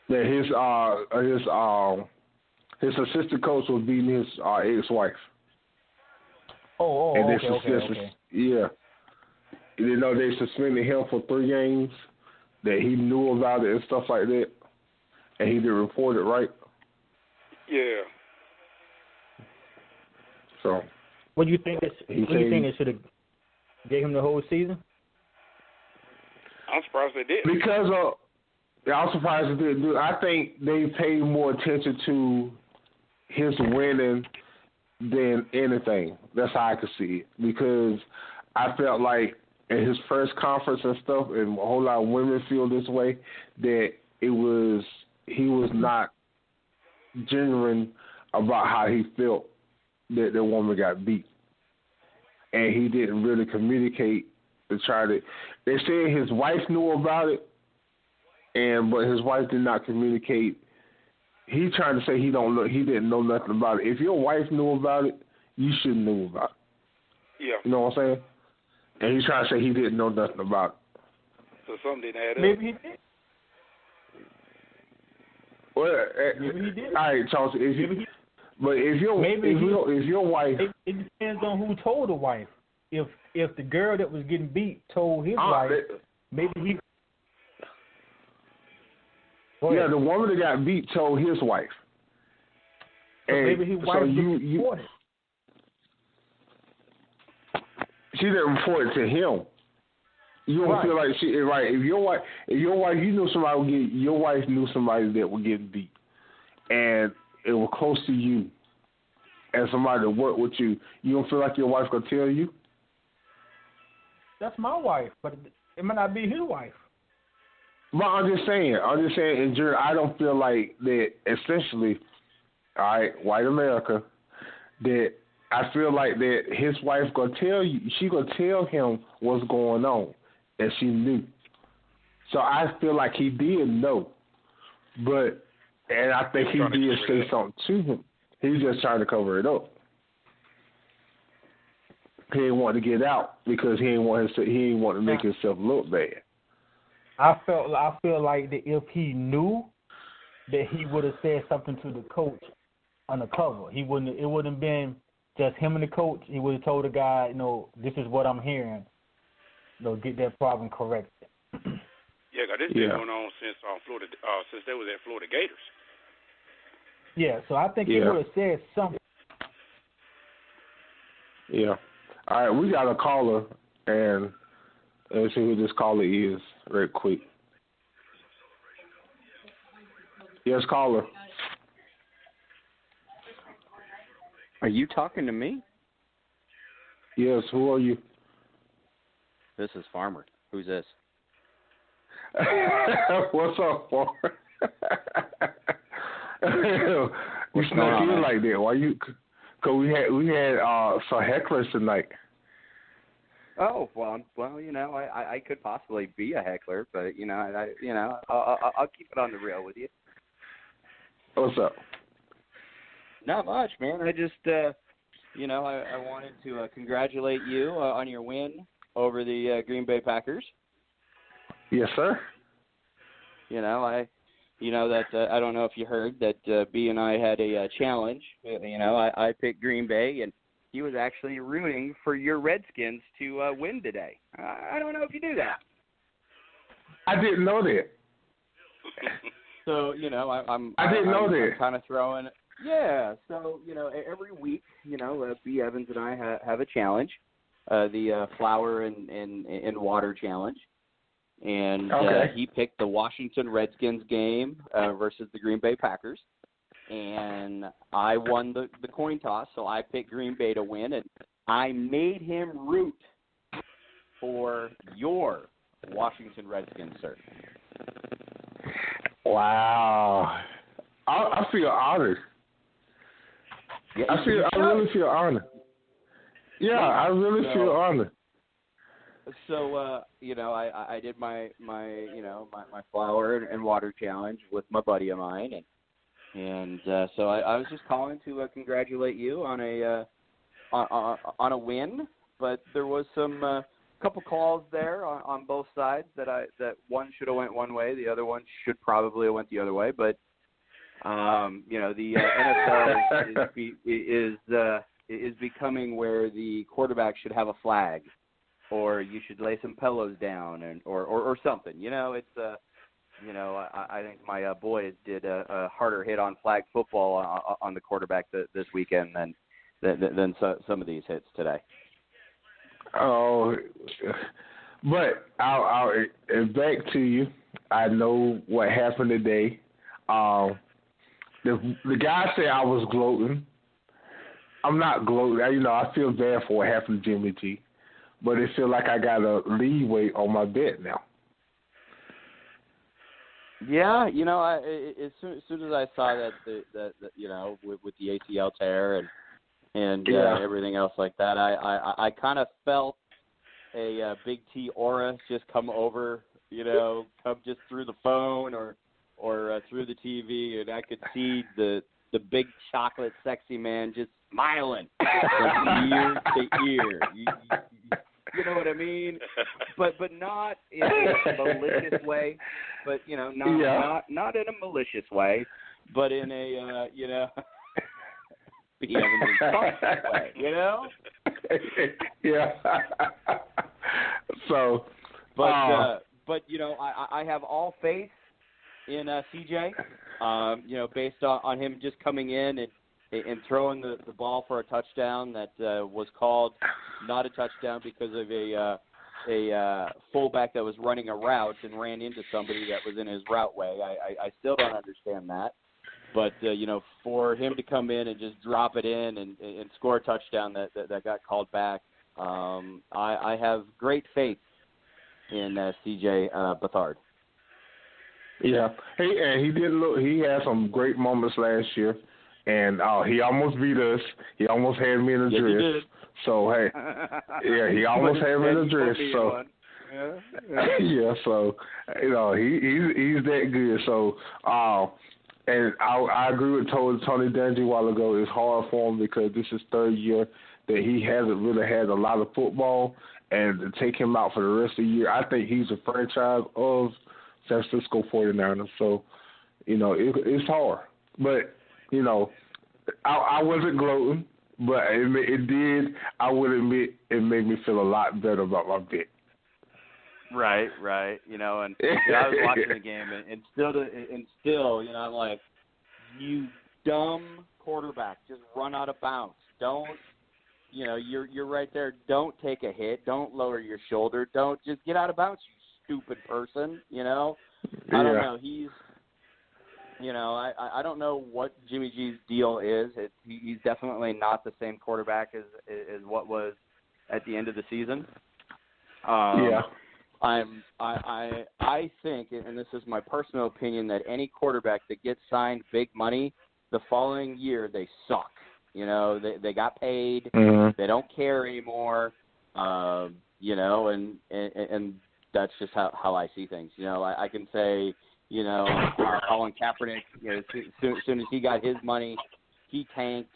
That his assistant coach was beating his ex-wife. Okay. Yeah. You know, they suspended him for 3 games, that he knew about it and stuff like that, and he didn't report it, right? Yeah. So. What do you think? They should have gave him the whole season? I'm surprised they did. Because I'm surprised they didn't do it. I think they paid more attention to his winning than anything. That's how I could see it. Because I felt like at his press conference and stuff, and a whole lot of women feel this way, that he was not genuine about how he felt that the woman got beat. And he didn't really communicate to try to. They said his wife knew about it, but his wife did not communicate. He trying to say he didn't know nothing about it. If your wife knew about it, you should have knew about it. Yeah. You know what I'm saying? And he's trying to say he didn't know nothing about it. So something didn't add up. Maybe he did. Well, maybe he did. All right, Chelsea. If your wife, it depends on who told the wife. If the girl that was getting beat told his wife, maybe he. Yeah, the woman that got beat told his wife. So maybe his wife didn't report it. She didn't report it to him. You don't feel like she right. If your wife, you knew somebody would get. Your wife knew somebody that would get beat, and it was close to you, and somebody that worked with you. You don't feel like your wife gonna tell you? That's my wife, but it might not be his wife. But I'm just saying, in general, I don't feel like that. Essentially, all right, white America, that I feel like that his wife gonna tell you. She gonna tell him what's going on, and she knew. So I feel like he did know, and I think he did say something to him. He's just trying to cover it up. He didn't want to get out because he didn't want to make himself look bad. I feel like that if he knew, that he would have said something to the coach undercover. It wouldn't have been just him and the coach. He would have told the guy, this is what I'm hearing. Get that problem corrected. Yeah, because this been going on since Florida, since they was at Florida Gators. Yeah, so I think he would have said something. Yeah. All right, we got a caller, and let's see who this caller is real quick. Yes, caller. Are you talking to me? Yes, who are you? This is Farmer. Who's this? What's up, Farmer? You snuck in like that. Why you Cause we had some hecklers tonight. Oh well, I could possibly be a heckler, but I'll keep it on the real with you. What's up? Not much, man. I just I wanted to congratulate you on your win over the Green Bay Packers. Yes, sir. I don't know if you heard that B and I had a challenge. I picked Green Bay, and he was actually rooting for your Redskins to win today. I don't know if you knew that. I didn't know that. So I didn't know that. I'm kind of throwing. Yeah. So every week, B Evans and I have a challenge, the flour and water challenge. And he picked the Washington Redskins game versus the Green Bay Packers. And I won the coin toss, so I picked Green Bay to win. And I made him root for your Washington Redskins, sir. Wow. I feel honored. Yeah, I really feel honored. Yeah, I really feel honored. So I did my flour and water challenge with my buddy of mine, and so I was just calling to congratulate you on a win. But there was some couple calls there on both sides that one should have went one way, the other one should probably have went the other way. But the NFL is becoming where the quarterback should have a flag, or you should lay some pillows down, or something. It's I think my boys did a harder hit on flag football on the quarterback this weekend than some of these hits today. Oh, but I'll back to you. I know what happened today. The guy said I was gloating. I'm not gloating. I feel bad for what happened to Jimmy G, but it feels like I got a leeway on my bet now. Yeah, as soon as I saw that with the ACL tear and everything else like that, I kind of felt a Big T aura just come over, come just through the phone or through the TV, and I could see the big chocolate sexy man just smiling from ear to ear. You know what I mean? But not in a malicious way. But not in a malicious way, but in a be way. Yeah. So, but I have all faith in CJ. Based on him just coming in and throwing the ball for a touchdown that was called not a touchdown because of a fullback that was running a route and ran into somebody that was in his route way. I still don't understand that. But, for him to come in and just drop it in and score a touchdown that got called back, I have great faith in CJ Beathard. Yeah. He had some great moments last year. And he almost beat us. He almost had me in a dress. He did. So hey, yeah, he almost had me in a dress. So yeah, so he's that good. So and I agree with Tony Dungy a while ago. It's hard for him because this is third year that he hasn't really had a lot of football, and to take him out for the rest of the year, I think he's a franchise of San Francisco 49ers. So it's hard, but. I wasn't gloating, but it did. I would admit it made me feel a lot better about my bet. Right. And I was watching the game, and still, I'm like, you dumb quarterback, just run out of bounds. Don't, you're right there. Don't take a hit. Don't lower your shoulder. Don't just get out of bounds, you stupid person. I don't know. He's. I don't know what Jimmy G's deal is. He's definitely not the same quarterback as what was at the end of the season. I think, and this is my personal opinion, that any quarterback that gets signed big money, the following year they suck. You know, they got paid. Mm-hmm. They don't care anymore. You know, and that's just how I see things. You know, I can say, you know, Colin Kaepernick, you know, as soon as he got his money, he tanked.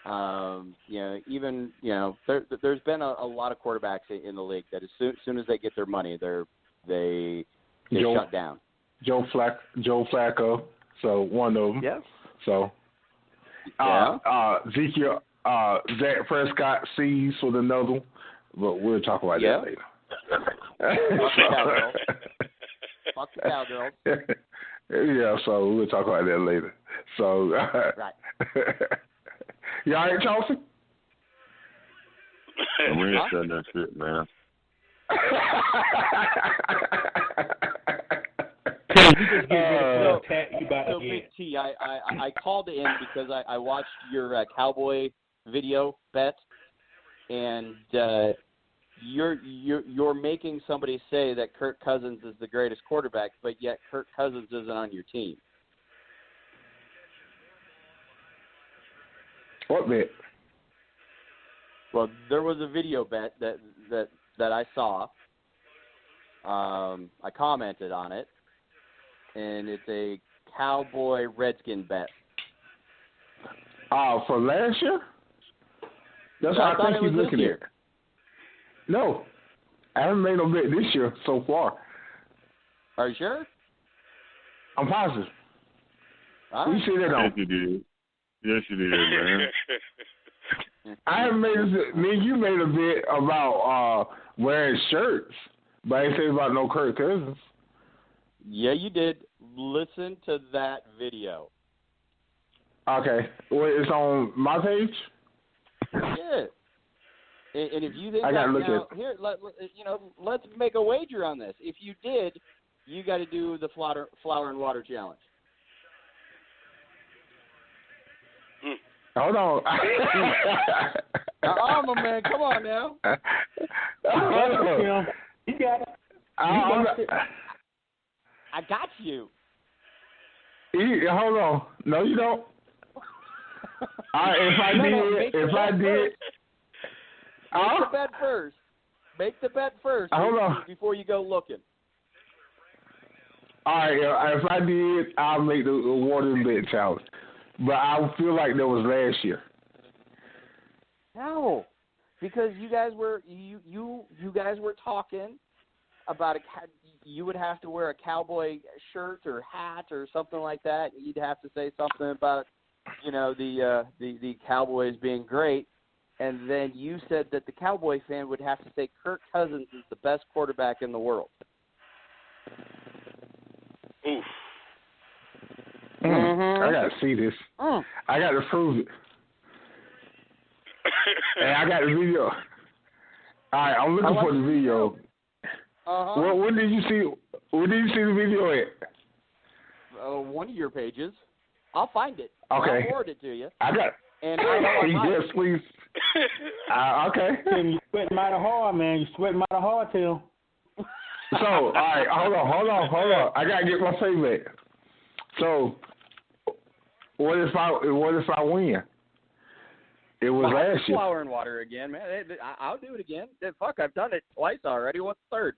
You know, even, you know, there's been a lot of quarterbacks in the league that as soon as they get their money, they shut down. Joe Flacco, so one of them. Yeah. So, Ezekiel, Zach Prescott, Cees was another one, but we'll talk about that later. Fuck the cowgirls. Yeah, so we'll talk about that later. So, right. You all right, Chelsea? We ain't said that shit, man. So Big T, I called in because I watched your Cowboy video bet, and you're making somebody say that Kirk Cousins is the greatest quarterback, but yet Kirk Cousins isn't on your team. What bet? Well, there was a video bet that I saw. I commented on it, and it's a Cowboy Redskin bet. For last year? That's what I think he's looking at. No, I haven't made no bet this year so far. Are you sure? I'm positive. Right. You see that on? Yes, you did. Yes, you did, man. I haven't made me and you made a bet about wearing shirts, but I ain't say about no Kirk Cousins. Yeah, you did. Listen to that video. Okay. Well, it's on my page? Yeah. And if you think I gotta look at here, let's make a wager on this. If you did, you got to do the flour and water challenge. Hold on. My man, come on now. You got it. I got you. Hold on. No, you don't. If I did. Make the bet first. Make the bet first. Hold on. Before you go looking. All right. If I did, I'll make the water and bet challenge. But I feel like that was last year. No, because you guys were you guys were talking about you would have to wear a cowboy shirt or hat or something like that. You'd have to say something about the Cowboys being great, and then you said that the Cowboy fan would have to say Kirk Cousins is the best quarterback in the world. Oof. I gotta see this. I gotta prove it. And I got the video. All right, I'm looking for the video. Well, when did you see the video at? One of your pages. I'll find it. Okay. I'll forward it to you. I got. And yes, please. Okay. You sweating mighty hard, man. You sweating mighty hard, Tim. So, all right, hold on. I gotta get my payback. So, what if I win? It was last year. Flour and water again, man. I'll do it again. Fuck, I've done it twice already. What's the third?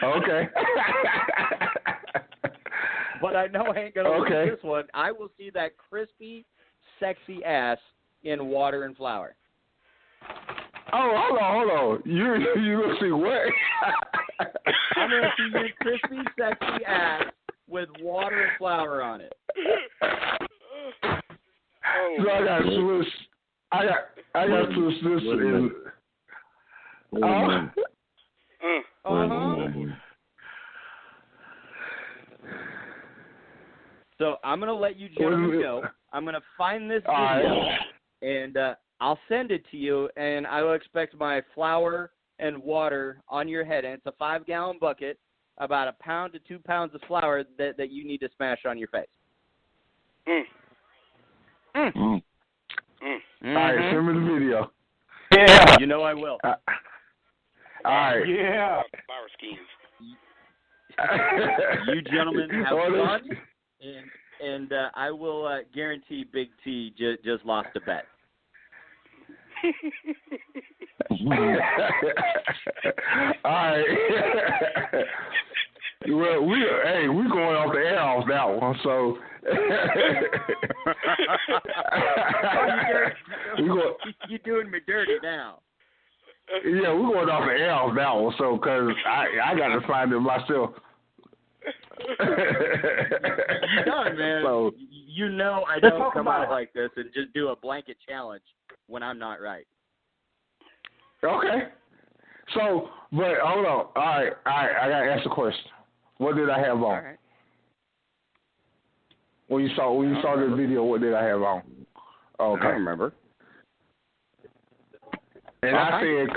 Okay. But I know I ain't gonna lose this one. I will see that crispy, sexy ass in water and flour. Oh, hold on. You gonna see what? I'm gonna see your crispy, sexy ass with water and flour on it. So I got Swiss. I got Swiss in. So I'm gonna let you gentlemen go. I'm gonna find this video, and I'll send it to you. And I will expect my flour and water on your head. And it's a 5-gallon bucket, about 1 pound to 2 pounds of flour that you need to smash on your face. All right, send me the video. Yeah. You know I will. All right. Yeah. Flower schemes. You gentlemen have fun, and I will guarantee Big T just lost a bet. All right. Well, we going off the air off that one, so. You're doing me dirty now. Yeah, we're going off the air off that one, so because I got to find it myself. You done, man. So, you know I don't come out like this and just do a blanket challenge when I'm not right. Okay. So, but hold on. All right. I got to ask a question. What did I have on? All right. When you saw the video, what did I have on? Okay. I don't remember. And I said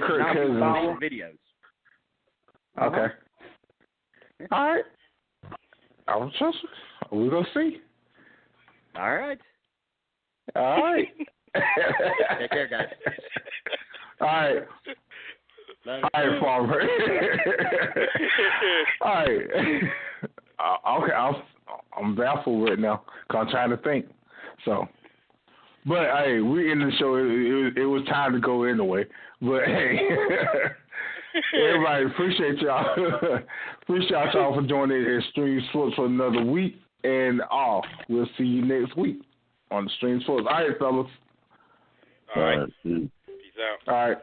Kirk Cousins. Videos. Okay. All right. We're going to see. All right. All right. Take care, guys. All right. All right, Farmer. All right. Okay, I'm baffled right now because I'm trying to think. So, but hey, we in the show. It was time to go anyway. But hey, everybody, appreciate y'all. Appreciate y'all for joining Extreme Sports for another week. And we'll see you next week on Extreme Sports. All right, fellas. All right. Peace out. All right.